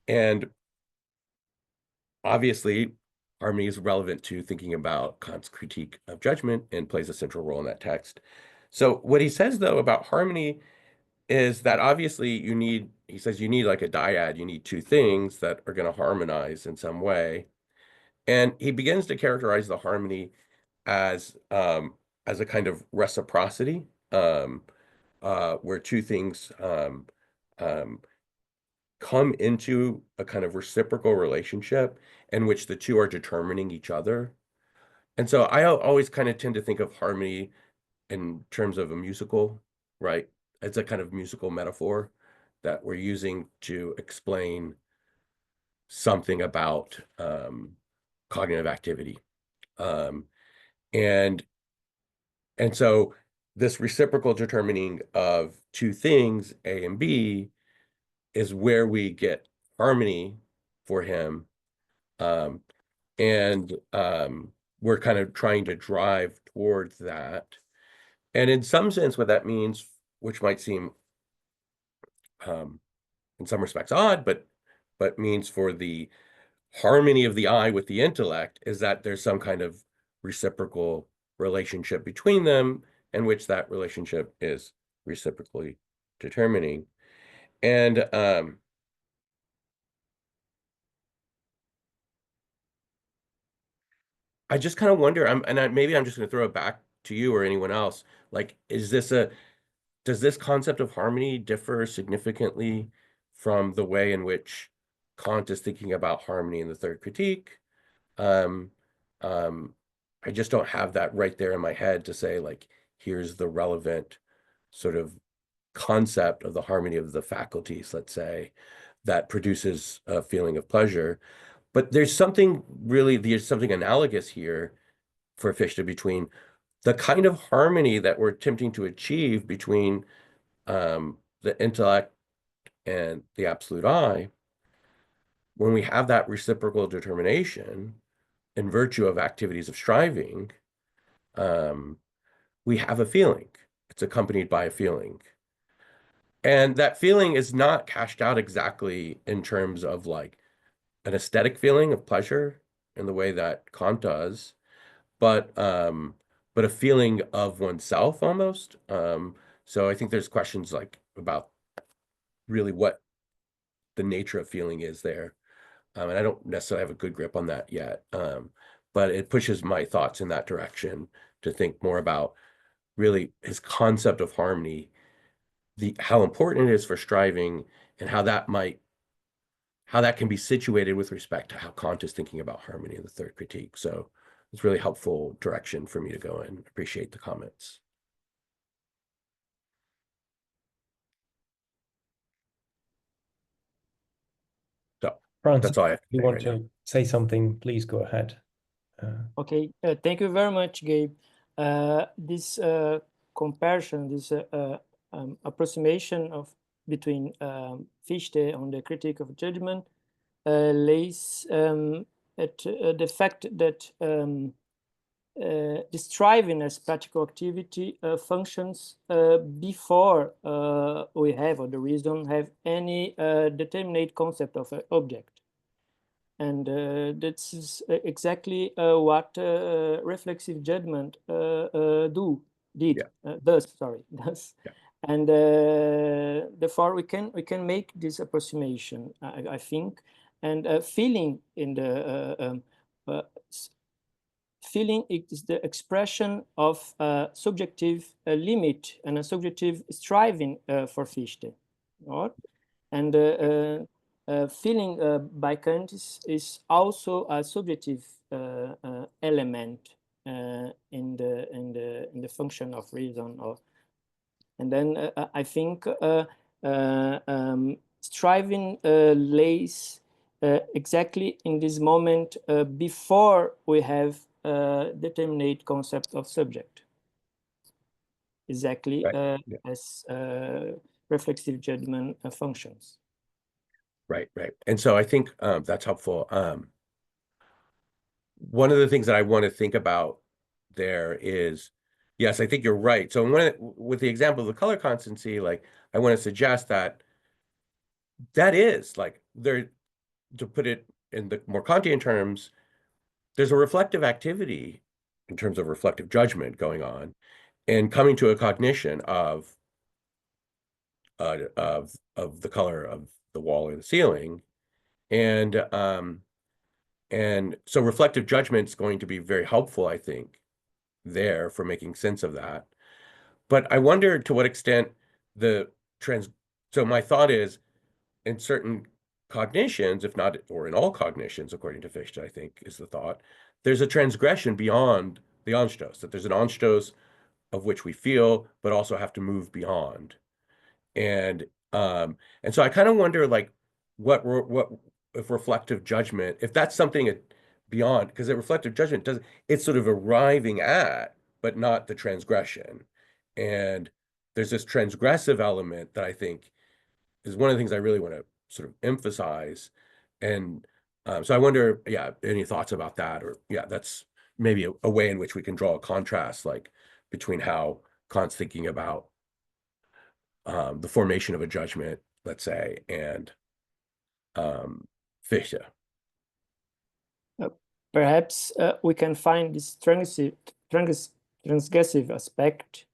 And obviously, harmony is relevant to thinking about Kant's critique of judgment and plays a central role in that text. So what he says, though, about harmony is that obviously you need, he says you need like a dyad, you need two things that are going to harmonize in some way. And he begins to characterize the harmony as a kind of reciprocity, where two things um, come into a kind of reciprocal relationship in which the two are determining each other. And so I always kind of tend to think of harmony in terms of a musical, right? It's a kind of musical metaphor that we're using to explain something about cognitive activity. Um, and and so this reciprocal determining of two things, A and B, is where we get harmony for him. Um, and we're kind of trying to drive towards that. And in some sense, what that means, which might seem in some respects odd, but means for the harmony of the I with the intellect, is that there's some kind of reciprocal relationship between them, in which that relationship is reciprocally determining. And I just kind of wonder, maybe I'm just going to throw it back to you or anyone else. Like, does this concept of harmony differ significantly from the way in which Kant is thinking about harmony in the third critique? Um, I just don't have that right there in my head to say, like, here's the relevant sort of concept of the harmony of the faculties, let's say, that produces a feeling of pleasure. But there's something analogous here for Fichte between the kind of harmony that we're attempting to achieve between the intellect and the absolute I. When we have that reciprocal determination in virtue of activities of striving, we have a feeling. It's accompanied by a feeling. And that feeling is not cashed out exactly in terms of like an aesthetic feeling of pleasure in the way that Kant does, but a feeling of oneself almost. So I think there's questions like about really what the nature of feeling is there. And I don't necessarily have a good grip on that yet. But it pushes my thoughts in that direction to think more about really his concept of harmony, how important it is for striving, and how that can be situated with respect to how Kant is thinking about harmony in the third critique. So it's really helpful direction for me to go in. Appreciate the comments. So Francis, that's all I have if you to say want right now. to say something, please go ahead. Okay, thank you very much, Gabe. This comparison, this approximation between Fichte on the critique of judgment lays at the fact that the striving as practical activity functions before we have, or the reason have, any determinate concept of an object. And this is exactly what reflexive judgment does. Yeah. And therefore we can make this approximation, I think, and feeling in the feeling is the expression of a subjective limit and a subjective striving for Fichte. Right? And feeling by Kant is also a subjective element in the function of reason. And then I think striving lays exactly in this moment before we have determinate concept of subject. Exactly Right. as reflexive judgment functions. Right. And so I think that's helpful. One of the things that I want to think about there is, yes, I think you're right. So with the example of the color constancy, like I want to suggest that is like there, to put it in the more Kantian terms, there's a reflective activity in terms of reflective judgment going on and coming to a cognition of of the color of the wall or the ceiling. And so reflective judgment is going to be very helpful, I think, there for making sense of that. But I wonder to what extent so my thought is, in certain cognitions, if not, or in all cognitions, according to Fichte, I think is the thought, there's a transgression beyond the Anstoß, that there's an Anstoß of which we feel, but also have to move beyond. And so I kind of wonder, like, what if reflective judgment, if that's something beyond, because the reflective judgment it's sort of arriving at, but not the transgression. And there's this transgressive element that I think is one of the things I really want to sort of emphasize. And so I wonder, yeah, any thoughts about that? Or yeah, that's maybe a way in which we can draw a contrast, like between how Kant's thinking about the formation of a judgment, let's say, and Fichte. Perhaps we can find this transgressive aspect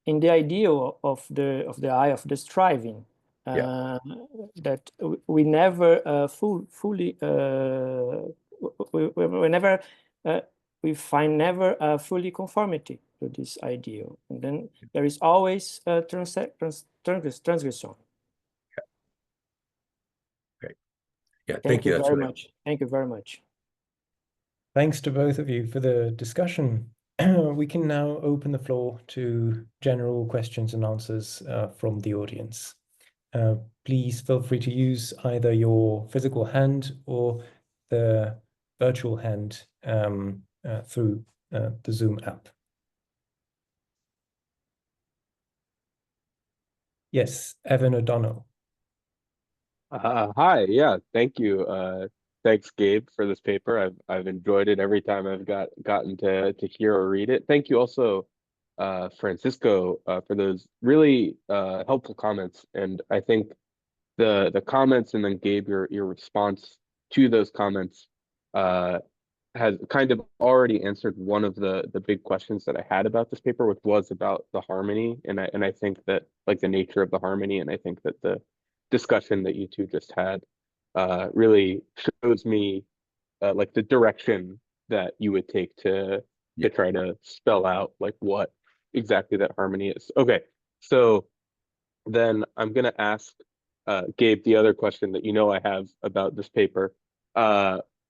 in the idea of the eye of the striving. That we never fully we find never fully conformity to this ideal, and then there is always a transgression. Great. Yeah, Thank you That's very much. Thank you very much. Thanks to both of you for the discussion. We can now open the floor to general questions and answers from the audience. Please feel free to use either your physical hand or the virtual hand through the Zoom app. Yes, Evan O'Donnell. Hi, yeah, thank you. Thanks, Gabe, for this paper. I've enjoyed it every time I've gotten to hear or read it. Thank you also, Francisco, for those really helpful comments. And I think the comments and then Gabe, your response to those comments has kind of already answered one of the big questions that I had about this paper, which was about the harmony. And I think that, like, the nature of the harmony, and I think that the discussion that you two just had really shows me like the direction that you would take to try to spell out like what exactly that harmony is. Okay, so then I'm gonna ask Gabe the other question that I have about this paper,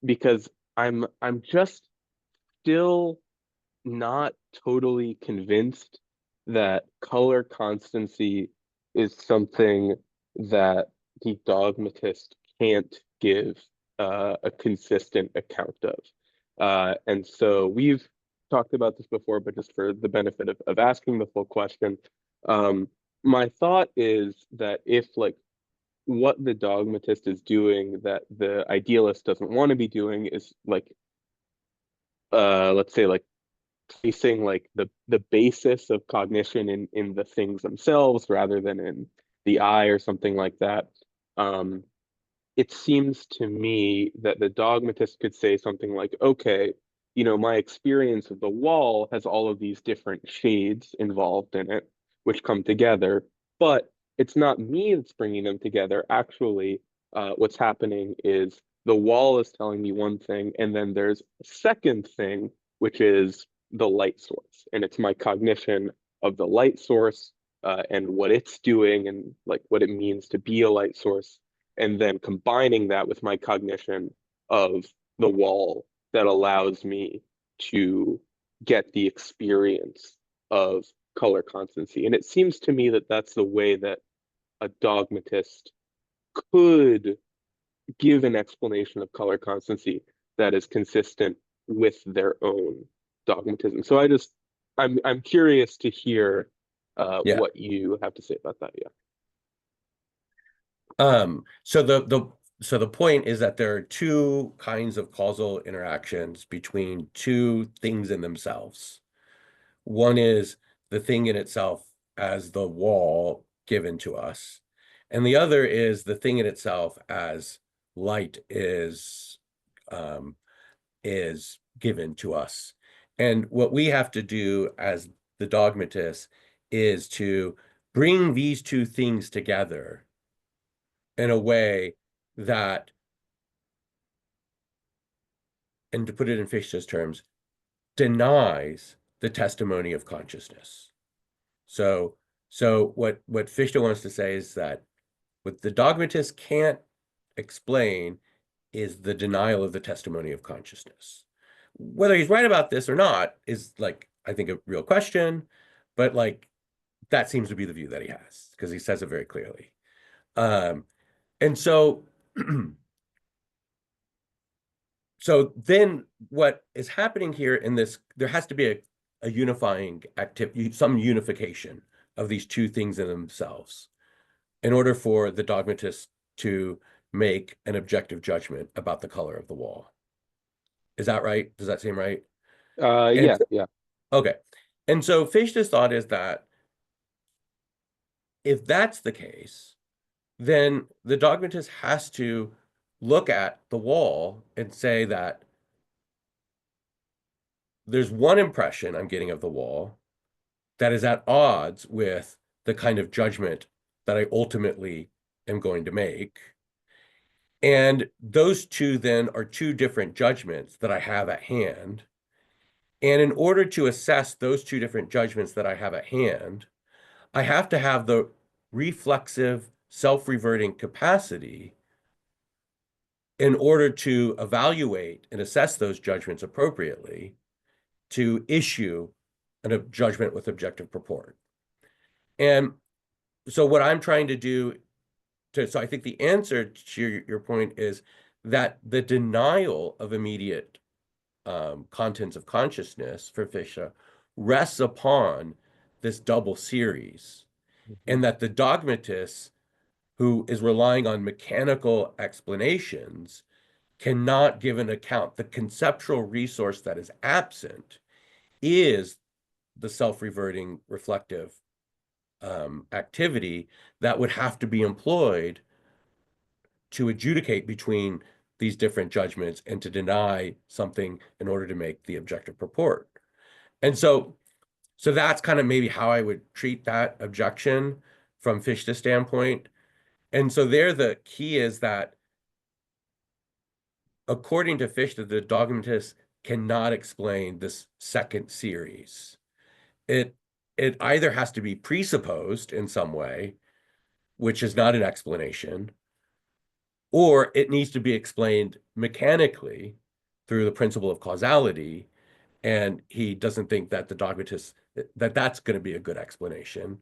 because I'm just still not totally convinced that color constancy is something that the dogmatist can't give a consistent account of. And so we've talked about this before, but just for the benefit of asking the full question, my thought is that if, like, what the dogmatist is doing that the idealist doesn't want to be doing is, like, let's say, like, placing like the basis of cognition in the things themselves rather than in the eye or something like that. It seems to me that the dogmatist could say something like, okay, my experience of the wall has all of these different shades involved in it, which come together, but it's not me that's bringing them together. Actually, what's happening is the wall is telling me one thing, and then there's a second thing, which is the light source, and it's my cognition of the light source and what it's doing and like what it means to be a light source, and then combining that with my cognition of the wall that allows me to get the experience of color constancy. And it seems to me that that's the way that a dogmatist could give an explanation of color constancy that is consistent with their own dogmatism. So I'm curious to hear what you have to say about that. So the point is that there are two kinds of causal interactions between two things in themselves. One is the thing in itself as the wall given to us, and the other is the thing in itself as light is given to us. And what we have to do as the dogmatists is to bring these two things together in a way that, and to put it in Fichte's terms, denies the testimony of consciousness. So what Fichte wants to say is that what the dogmatist can't explain is the denial of the testimony of consciousness. Whether he's right about this or not is, like, I think, a real question, but like that seems to be the view that he has, because he says it very clearly. And so so then what is happening here in this, there has to be a unifying activity, some unification of these two things in themselves in order for the dogmatist to make an objective judgment about the color of the wall. Is that right? Does that seem right? Yeah, yeah. Okay. And so Fichte's thought is that if that's the case, then the dogmatist has to look at the wall and say that there's one impression I'm getting of the wall that is at odds with the kind of judgment that I ultimately am going to make. And those two then are two different judgments that I have at hand. And in order to assess those two different judgments that I have at hand, I have to have the reflexive, self-reverting capacity in order to evaluate and assess those judgments appropriately to issue a judgment with objective purport. And so what I'm trying to do so I think the answer to your point is that the denial of immediate contents of consciousness for Fichte rests upon this double series, and that the dogmatist who is relying on mechanical explanations cannot give an account. The conceptual resource that is absent is the self-reverting reflective activity that would have to be employed to adjudicate between these different judgments and to deny something in order to make the objective purport. And so that's kind of maybe how I would treat that objection from Fichte's standpoint. And so there the key is that according to Fichte, the dogmatist cannot explain this second series. It either has to be presupposed in some way, which is not an explanation, or it needs to be explained mechanically through the principle of causality. And he doesn't think that the dogmatist, that's going to be a good explanation.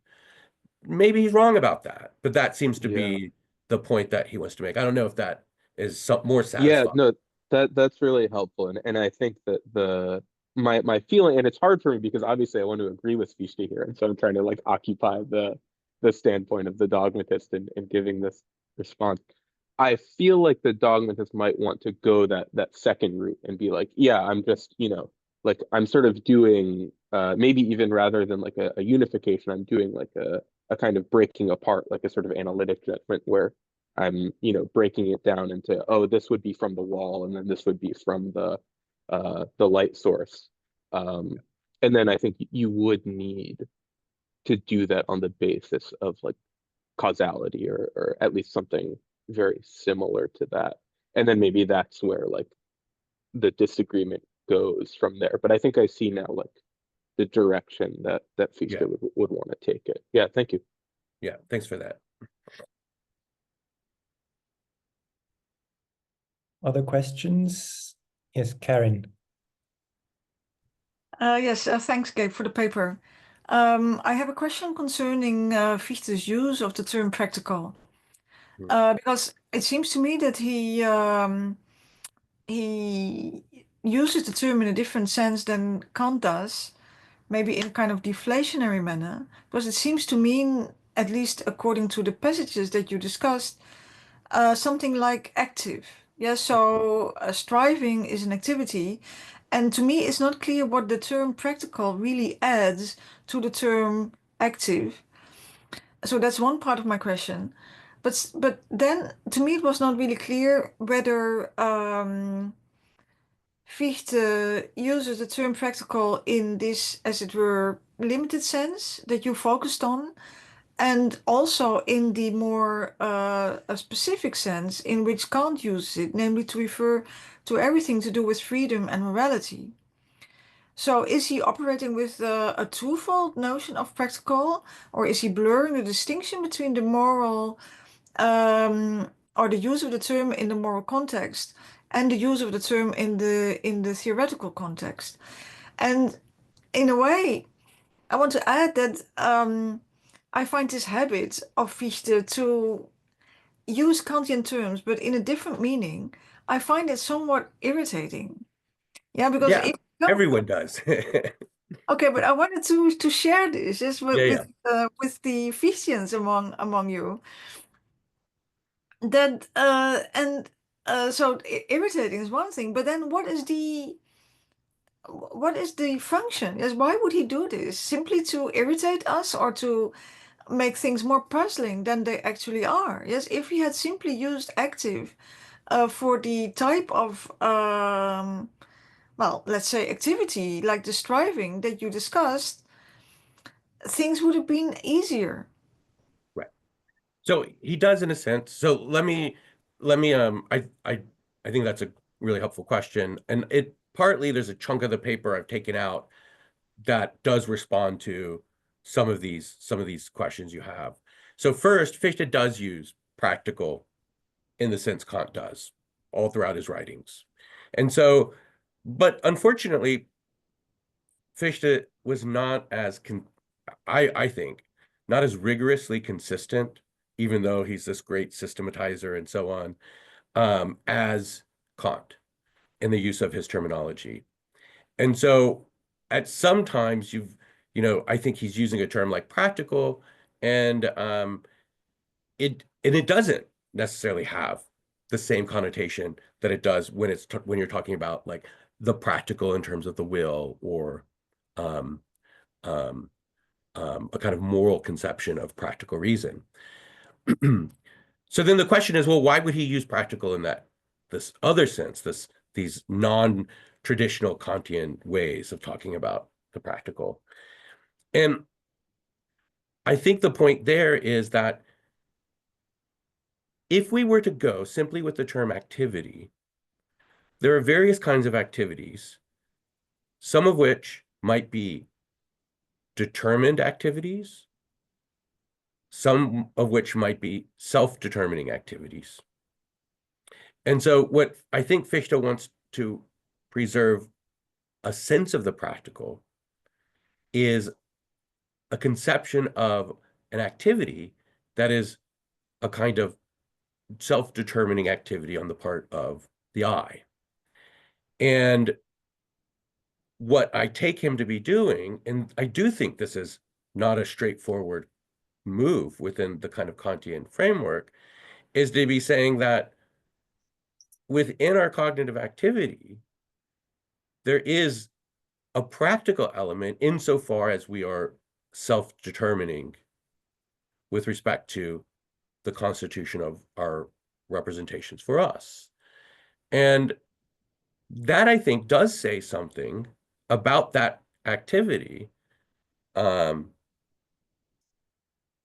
Maybe he's wrong about that, but that seems to be the point that he wants to make. I don't know if that is more satisfying. Yeah, no, that's really helpful. And I think that my feeling, and it's hard for me because obviously I want to agree with Fichte here. And so I'm trying to like occupy the standpoint of the dogmatist in giving this response. I feel like the dogmatist might want to go that second route and be like, yeah, I'm just, like I'm sort of doing maybe even rather than like a unification, I'm doing like a kind of breaking apart, like a sort of analytic judgment where I'm, breaking it down into, oh, this would be from the wall, and then this would be from the light source. And then I think you would need to do that on the basis of like causality or at least something very similar to that. And then maybe that's where like the disagreement goes from there. But I think I see now like the direction that Fichte would want to take it. Yeah, thank you. Yeah, thanks for that. Other questions? Yes, Karen. Yes, thanks, Gabe, for the paper. I have a question concerning Fichte's use of the term practical. Because it seems to me that he uses the term in a different sense than Kant does, maybe in a kind of deflationary manner, because it seems to mean, at least according to the passages that you discussed, something like active. Yeah, so striving is an activity. And to me, it's not clear what the term practical really adds to the term active. So that's one part of my question. But then, to me, it was not really clear whether Fichte uses the term practical in this, as it were, limited sense that you focused on, and also in the more a specific sense in which Kant uses it, namely to refer to everything to do with freedom and morality. So is he operating with a twofold notion of practical, or is he blurring the distinction between the moral or the use of the term in the moral context and the use of the term in the theoretical context? And in a way, I want to add that I find this habit of Fichte to use Kantian terms, but in a different meaning, I find it somewhat irritating. Yeah, because Yeah, if you don't, everyone does. okay, but I wanted to share this just Yeah. with the Fichtians among you. That so irritating is one thing, but then what is the function? Yes, why would he do this? Simply to irritate us or to make things more puzzling than they actually are? Yes, if he had simply used active for the type of well, let's say activity like the striving that you discussed, things would have been easier. Right. So he does in a sense. So let me I think that's a really helpful question. And it partly there's a chunk of the paper I've taken out that does respond to some of these questions you have. So first, Fichte does use practical in the sense Kant does all throughout his writings. And so, but unfortunately, Fichte was not as I think not as rigorously consistent, even though he's this great systematizer and so on, as Kant in the use of his terminology. And so at sometimes I think he's using a term like practical, and it doesn't necessarily have the same connotation that it does when you're talking about like the practical in terms of the will or um, um, a kind of moral conception of practical reason. So then the question is, well, why would he use practical in this other sense, these non-traditional Kantian ways of talking about the practical? And I think the point there is that if we were to go simply with the term activity, there are various kinds of activities, some of which might be determined activities, some of which might be self-determining activities. And so what I think Fichte wants to preserve a sense of the practical is a conception of an activity that is a kind of self-determining activity on the part of the I. And what I take him to be doing, and I do think this is not a straightforward move within the kind of Kantian framework, is to be saying that within our cognitive activity, there is a practical element insofar as we are self-determining with respect to the constitution of our representations for us. And that, I think, does say something about that activity.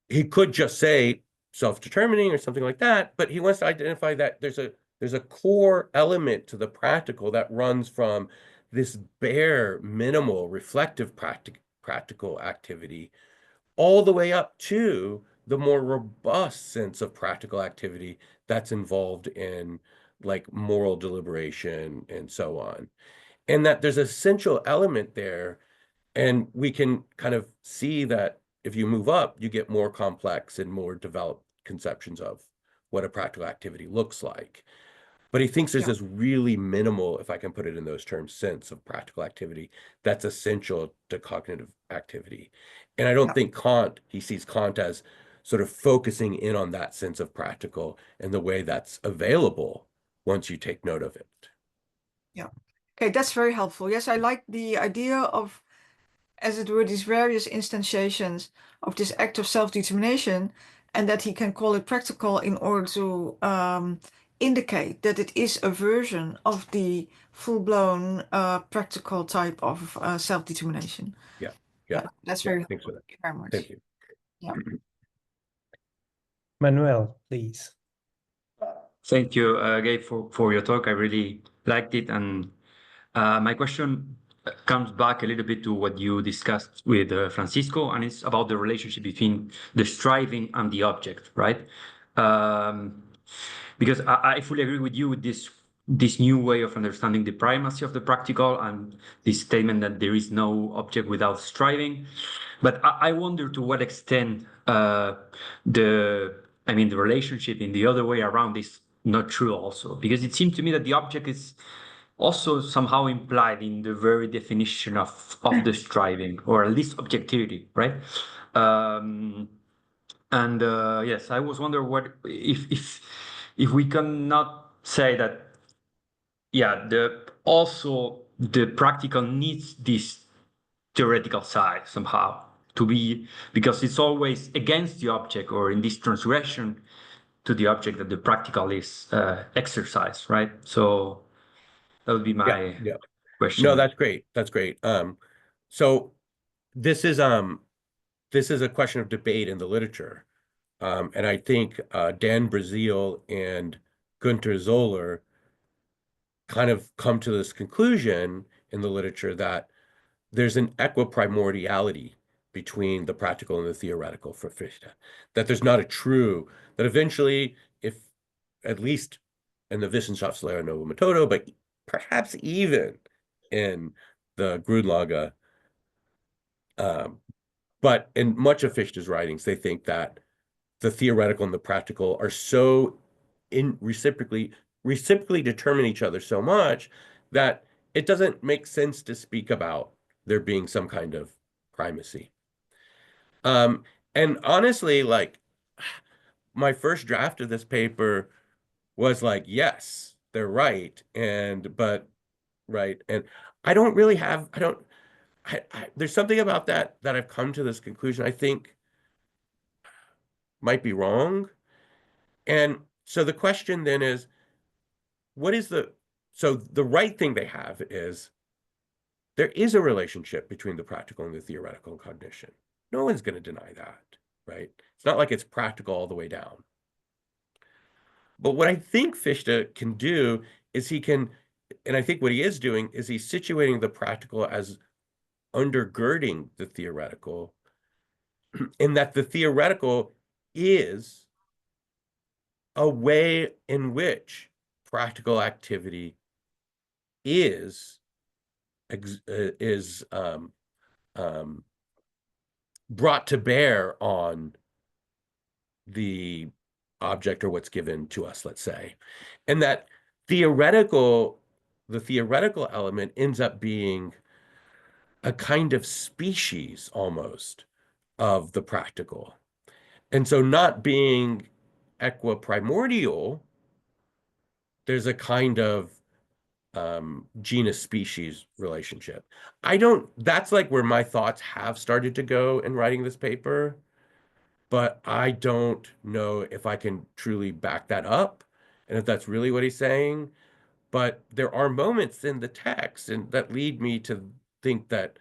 He could just say self-determining or something like that, but he wants to identify that there's a core element to the practical that runs from this bare, minimal, reflective practical activity all the way up to the more robust sense of practical activity that's involved in like moral deliberation and so on. And that there's an essential element there. And we can kind of see that if you move up, you get more complex and more developed conceptions of what a practical activity looks like. But he thinks there's this really minimal, if I can put it in those terms, sense of practical activity that's essential to cognitive activity. And I don't think he sees Kant as sort of focusing in on that sense of practical and the way that's available once you take note of it. Yeah. Okay, that's very helpful. Yes, I like the idea of, as it were, these various instantiations of this act of self-determination, and that he can call it practical in order to indicate that it is a version of the full-blown practical type of self-determination. Yeah, That's very thanks for helpful. that. Thank you very much. Thank you. Yeah. Manuel, please. Thank you, Gabe, for your talk. I really liked it. And my question comes back a little bit to what you discussed with Francisco, and it's about the relationship between the striving and the object, right? Because I fully agree with you with this new way of understanding the primacy of the practical and this statement that there is no object without striving. But I wonder to what extent the relationship in the other way around is not true also, because it seemed to me that the object is also somehow implied in the very definition of the striving, or at least objectivity, right? Yes, I was wondering what if we cannot say that, yeah, the practical needs this theoretical side somehow to be, because it's always against the object or in this transgression to the object that the practical is exercised, right? So that would be my question. No, that's great. That's great. So this is a question of debate in the literature. And I think Dan Brazil and Günter Zoller kind of come to this conclusion in the literature that there's an equiprimordiality between the practical and the theoretical for Fichte, that there's not a true, that eventually, if at least in the Wissenschaftslehre Novo Methodo, but perhaps even in the Grundlage, but in much of Fichte's writings, they think that the theoretical and the practical are so reciprocally determine each other so much that it doesn't make sense to speak about there being some kind of primacy. And honestly, like, my first draft of this paper was like, yes, they're right. Right. And I don't really have, there's something about that I've come to this conclusion I think might be wrong. And so the question then is, so the right thing they have is there is a relationship between the practical and the theoretical in cognition. No one's going to deny that, right? It's not like it's practical all the way down. But what I think Fichte can do is and I think what he is doing is he's situating the practical as undergirding the theoretical, in that the theoretical is a way in which practical activity is brought to bear on the object or what's given to us, let's say, and that the theoretical element ends up being a kind of species almost of the practical. And so not being equiprimordial, there's a kind of genus species relationship. That's like where my thoughts have started to go in writing this paper, but I don't know if I can truly back that up and if that's really what he's saying. But there are moments in the text and that lead me to think that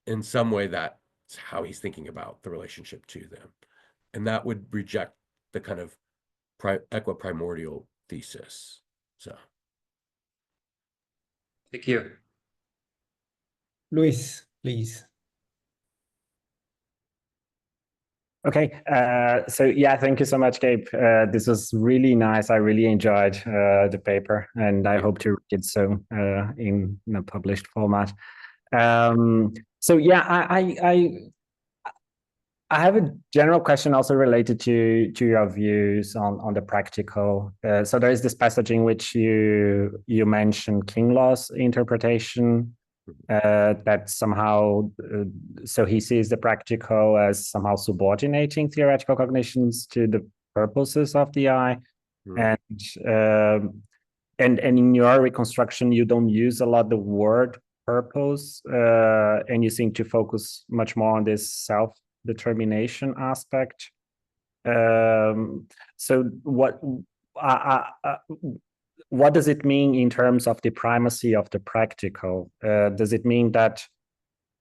in some way that's how he's thinking about the relationship to them. And that would reject the kind of equiprimordial thesis. So. Thank you. Luis, please. Okay, so yeah, thank you so much, Gabe. This was really nice. I really enjoyed the paper, and I hope to read it so in a published format. So yeah, I have a general question also related to your views on the practical. So there is this passage in which you mentioned Kinglaw's interpretation, that somehow, so he sees the practical as somehow subordinating theoretical cognitions to the purposes of the eye. And in your reconstruction, you don't use a lot the word purpose, and you seem to focus much more on this self-determination aspect. So what does it mean in terms of the primacy of the practical? Does it mean that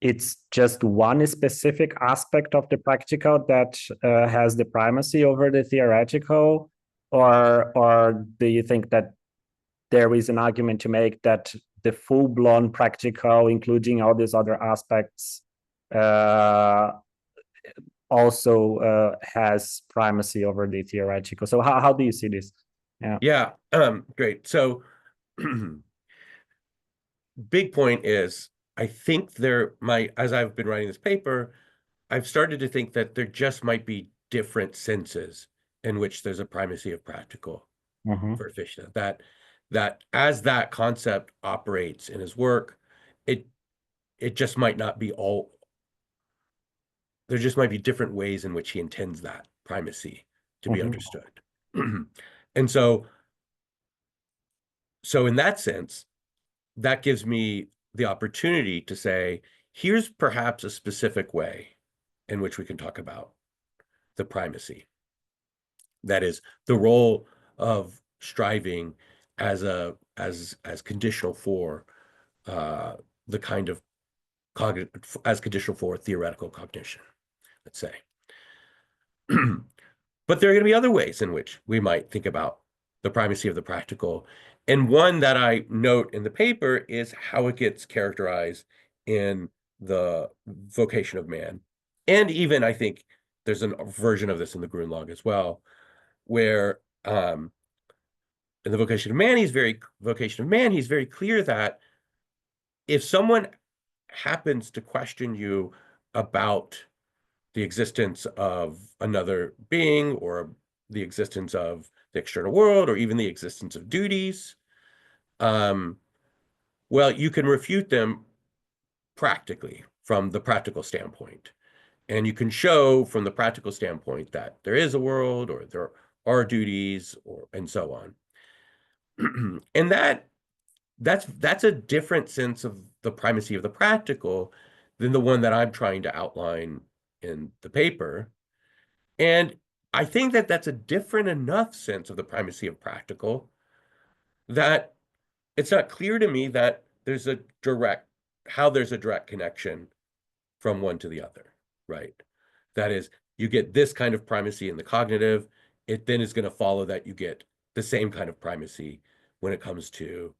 it's just one specific aspect of the practical that has the primacy over the theoretical, or do you think that there is an argument to make that the full-blown practical, including all these other aspects, also has primacy over the theoretical? So how do you see this? Yeah, great. So big point is, I think as I've been writing this paper, I've started to think that there just might be different senses in which there's a primacy of practical for Fichte. That as that concept operates in his work, it just might not be all. There just might be different ways in which he intends that primacy to be understood. And so in that sense, that gives me the opportunity to say, here's perhaps a specific way in which we can talk about the primacy. That is the role of striving as conditional for the kind of as conditional for theoretical cognition, let's say. But there are going to be other ways in which we might think about the primacy of the practical. And one that I note in the paper is how it gets characterized in the vocation of man. And even, I think, there's a version of this in the Grundlage as well, where in the vocation of man, he's very clear that if someone happens to question you about the existence of another being, or the existence of the external world, or even the existence of duties, well, you can refute them practically from the practical standpoint. And you can show from the practical standpoint that there is a world, or there are duties, and so on. And that's a different sense of the primacy of the practical than the one that I'm trying to outline in the paper. And I think that that's a different enough sense of the primacy of practical that it's not clear to me that there's a direct connection from one to the other, right? That is, you get this kind of primacy in the cognitive, it then is going to follow that you get the same kind of primacy when it comes to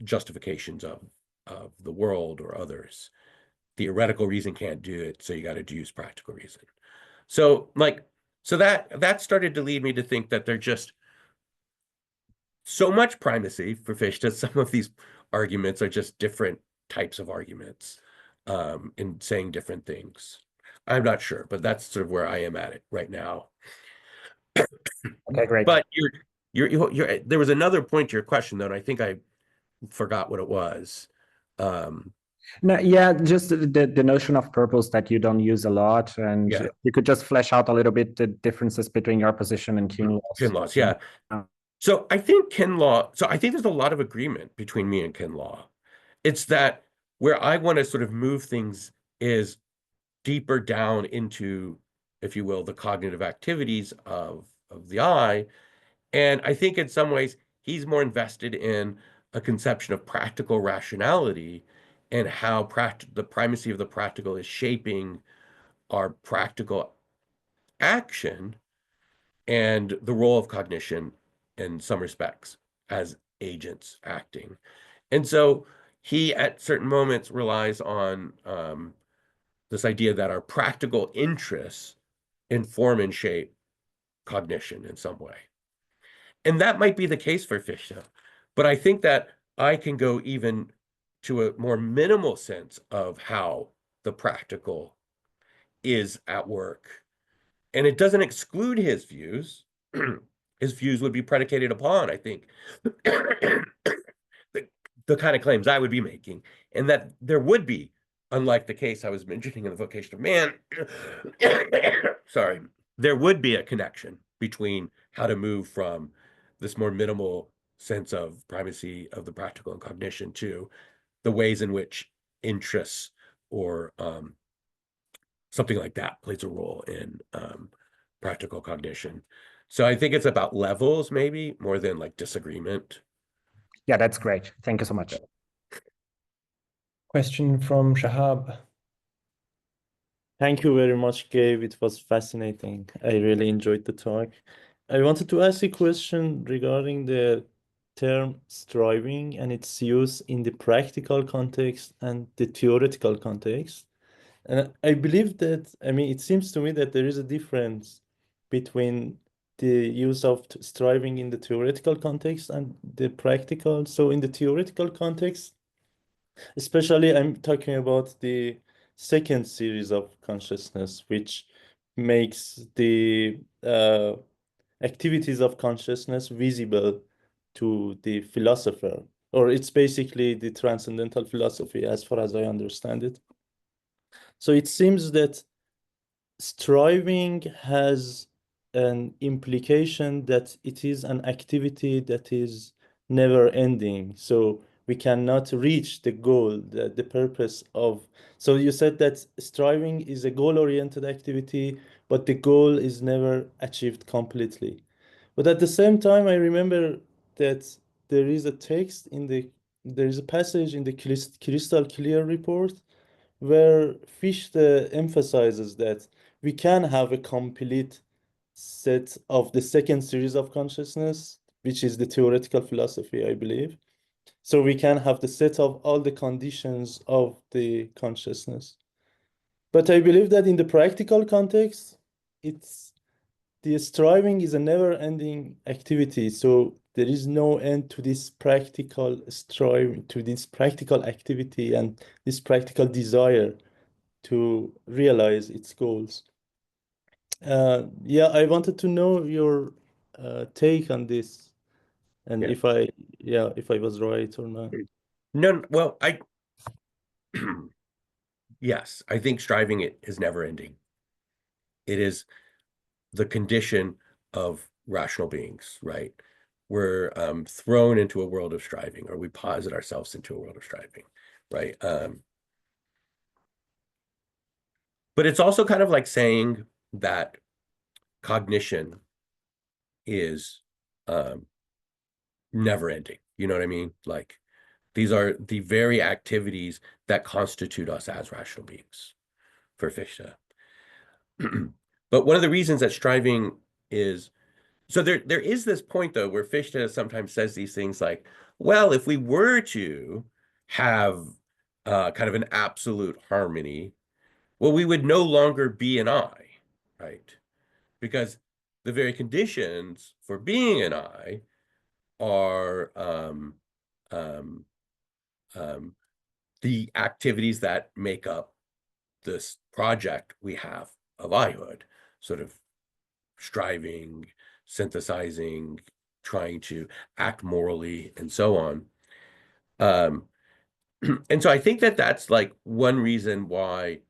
justifications of the world or others. Theoretical reason can't do it, so you got to use practical reason. So that started to lead me to think that there's just so much primacy for Fichte. Some of these arguments are just different types of arguments in saying different things. I'm not sure, but that's sort of where I am at it right now. Okay, great. But there was another point to your question, though, and I think I forgot what it was. No, yeah, just the notion of purpose that you don't use a lot, and you could just flesh out a little bit the differences between your position and Kinlaw's. Yeah. So I think there's a lot of agreement between me and Kinlaw. It's that where I want to sort of move things is deeper down into, if you will, the cognitive activities of the eye. And I think in some ways he's more invested in a conception of practical rationality and how the primacy of the practical is shaping our practical action, and the role of cognition in some respects as agents acting. And so he, at certain moments, relies on this idea that our practical interests inform and shape cognition in some way. And that might be the case for Fichte, but I think that I can go even to a more minimal sense of how the practical is at work. And it doesn't exclude his views. His views would be predicated upon, I think, the kind of claims I would be making, and that there would be, unlike the case I was mentioning in the vocation of man, sorry, there would be a connection between how to move from this more minimal sense of primacy of the practical and cognition to the ways in which interests or something like that plays a role in practical cognition. So I think it's about levels, maybe, more than, like, disagreement. Yeah, that's great. Thank you so much. Question from Shahab. Thank you very much, Gabe. It was fascinating. I really enjoyed the talk. I wanted to ask a question regarding the term striving and its use in the practical context and the theoretical context. And I believe that, I mean, it seems to me that there is a difference between the use of striving in the theoretical context and the practical. So in the theoretical context, especially I'm talking about the second series of consciousness, which makes the activities of consciousness visible to the philosopher, or it's basically the transcendental philosophy as far as I understand it. So it seems that striving has an implication that it is an activity that is never ending. So we cannot reach the goal, the purpose of. So you said that striving is a goal-oriented activity, but the goal is never achieved completely. But at the same time, I remember that there is a passage in the Crystal Clear report where Fichte emphasizes that we can have a complete set of the second series of consciousness, which is the theoretical philosophy, I believe. So we can have the set of all the conditions of the consciousness. But I believe that in the practical context, the striving is a never-ending activity. So there is no end to this practical striving, to this practical activity and this practical desire to realize its goals. Yeah, I wanted to know your take on this, and Yeah. if I was right or not. No, well, yes, I think striving is never ending. It is the condition of rational beings, right? We're thrown into a world of striving, or we posit ourselves into a world of striving, right? But it's also kind of like saying that cognition is never ending. You know what I mean? Like, these are the very activities that constitute us as rational beings for Fichte. But one of the reasons that striving is, so there is this point though where Fichte sometimes says these things like, well, if we were to have kind of an absolute harmony, well, we would no longer be an I, right? Because the very conditions for being an I are the activities that make up this project we have of Ihood, sort of striving, synthesizing, trying to act morally, and so on. And so I think that that's like one reason why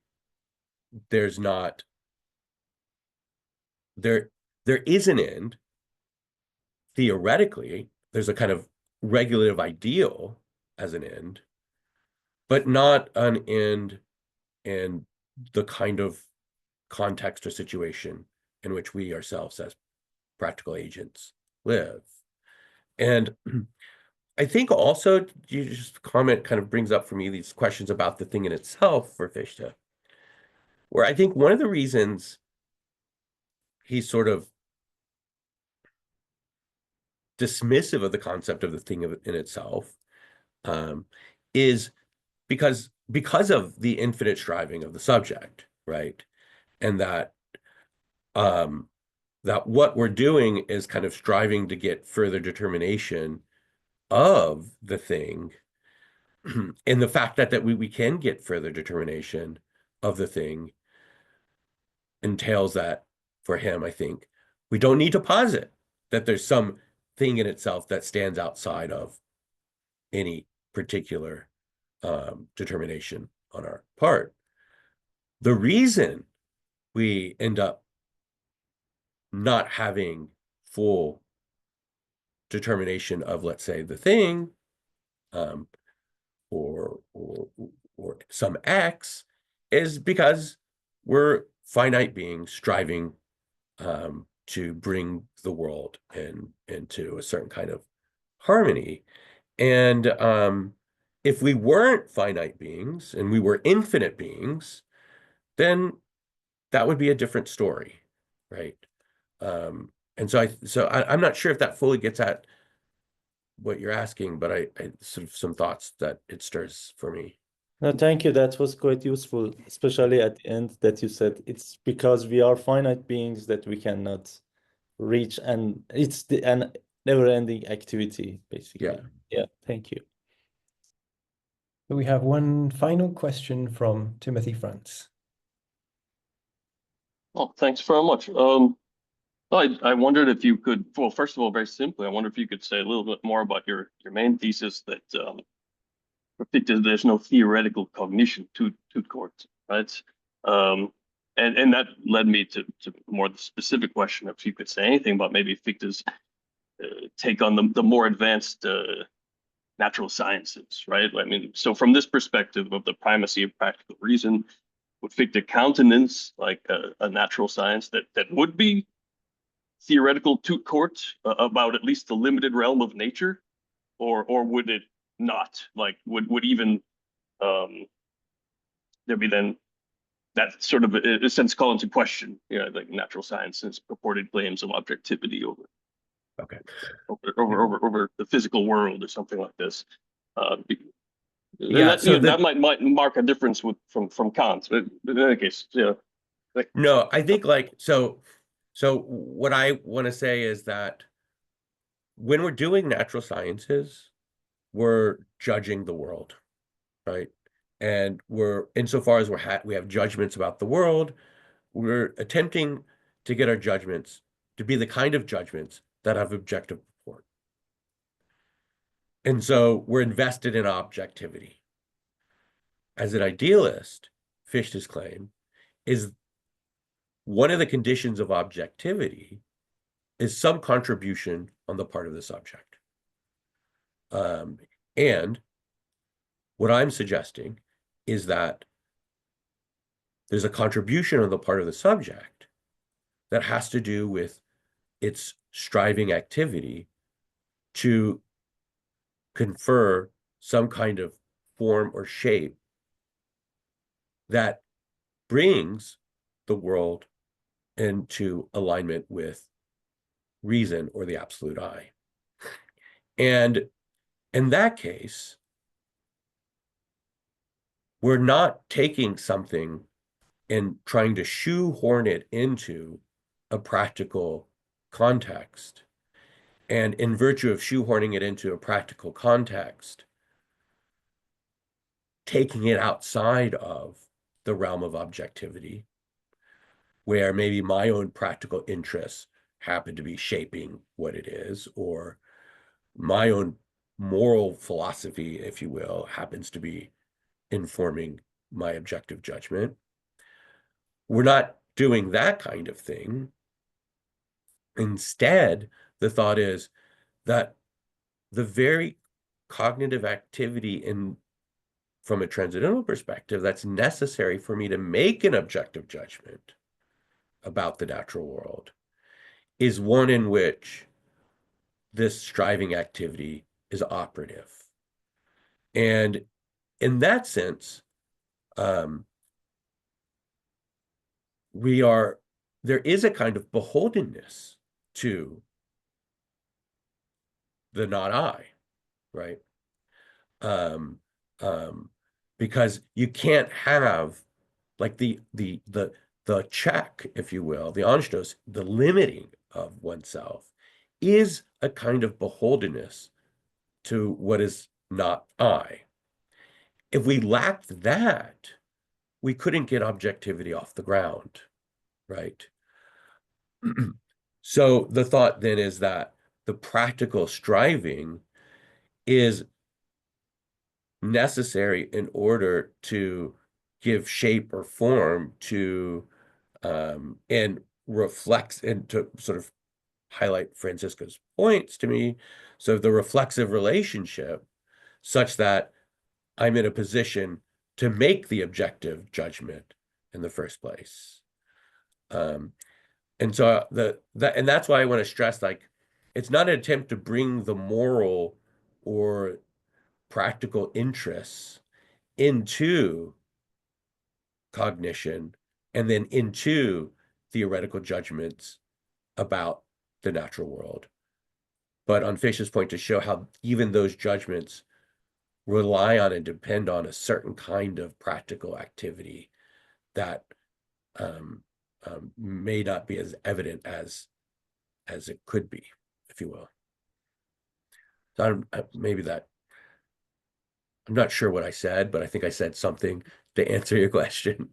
there is an end. Theoretically, there's a kind of regulative ideal as an end, but not an end in the kind of context or situation in which we ourselves as practical agents live. And I think also, you just comment kind of brings up for me these questions about the thing in itself for Fichte, where I think one of the reasons he's sort of dismissive of the concept of the thing in itself is because of the infinite striving of the subject, right? And that that what we're doing is kind of striving to get further determination of the thing, and the fact that we can get further determination of the thing entails that for him, I think, we don't need to posit that there's some thing in itself that stands outside of any particular determination on our part. The reason we end up not having full determination of, let's say, the thing, or some X, is because we're finite beings striving to bring the world into a certain kind of harmony. And if we weren't finite beings and we were infinite beings, then that would be a different story, right? And so I'm not sure if that fully gets at what you're asking, but I sort of some thoughts that it stirs for me. No, thank you. That was quite useful, especially at the end that you said it's because we are finite beings that we cannot reach, and it's an never-ending activity, basically. Yeah. Yeah, thank you. We have one final question from Timothy France. Oh, thanks very much. I wondered if you could, well, first of all, very simply, I wonder if you could say a little bit more about your main thesis that for Fichte, there's no theoretical cognition to courts, right? And that led me to more the specific question, if you could say anything about maybe Fichte's take on the more advanced natural sciences, right? I mean, so from this perspective of the primacy of practical reason, would Fichte countenance like a natural science that would be theoretical to court about at least the limited realm of nature, or would it not? Like, would even there be then that sort of a sense call into question, you know, like natural science's purported claims of objectivity over the physical world or something like this? Yeah, so that might mark a difference from Kant. But in any case, yeah. No, I think like so what I want to say is that when we're doing natural sciences, we're judging the world, right? And we're, insofar as we have judgments about the world, we're attempting to get our judgments to be the kind of judgments that have objective purport. And so we're invested in objectivity. As an idealist, Fichte's claim is one of the conditions of objectivity is some contribution on the part of the subject. And what I'm suggesting is that there's a contribution on the part of the subject that has to do with its striving activity to confer some kind of form or shape that brings the world into alignment with reason or the absolute I. And in that case, we're not taking something and trying to shoehorn it into a practical context. And in virtue of shoehorning it into a practical context, taking it outside of the realm of objectivity, where maybe my own practical interests happen to be shaping what it is, or my own moral philosophy, if you will, happens to be informing my objective judgment. We're not doing that kind of thing. Instead, the thought is that the very cognitive activity from a transcendental perspective that's necessary for me to make an objective judgment about the natural world is one in which this striving activity is operative. And in that sense, there is a kind of beholdenness to the not I, right? Because you can't have like the check, if you will, the Anstoß, the limiting of oneself is a kind of beholdenness to what is not I. If we lacked that, we couldn't get objectivity off the ground, right? So the thought then is that the practical striving is necessary in order to give shape or form to and reflects, and to sort of highlight Francisco's points to me, so the reflexive relationship such that I'm in a position to make the objective judgment in the first place. And so and that's why I want to stress, like, it's not an attempt to bring the moral or practical interests into cognition and then into theoretical judgments about the natural world. But on Fichte's point, to show how even those judgments rely on and depend on a certain kind of practical activity that may not be as evident as it could be, if you will. So maybe that, I'm not sure what I said, but I think I said something to answer your question.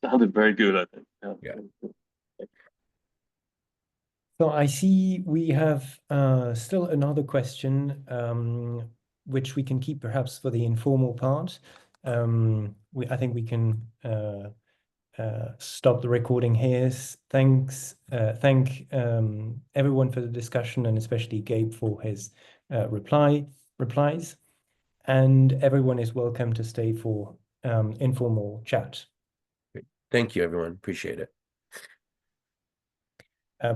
Sounded very good, I think. Yeah. So I see we have still another question, which we can keep perhaps for the informal part. I think we can stop the recording here. Thank everyone for the discussion, and especially Gabe for his replies. And everyone is welcome to stay for informal chat. Thank you, everyone. Appreciate it.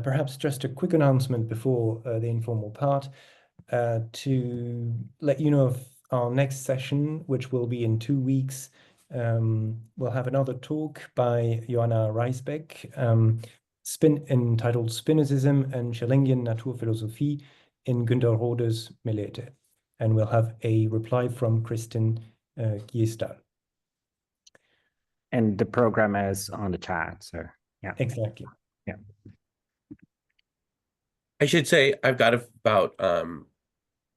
Perhaps just a quick announcement before the informal part to let you know of our next session, which will be in 2 weeks. We'll have another talk by Johanna Reisbeck, entitled Spinozism and Schellingian Naturphilosophie in Günter Rode's Melete. And we'll have a reply from Kristin Giesdahl. And the program is on the chat, so yeah. Exactly. Yeah. I should say I've got about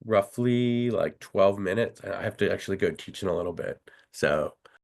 roughly like 12 minutes. I have to actually go teach in a little bit. So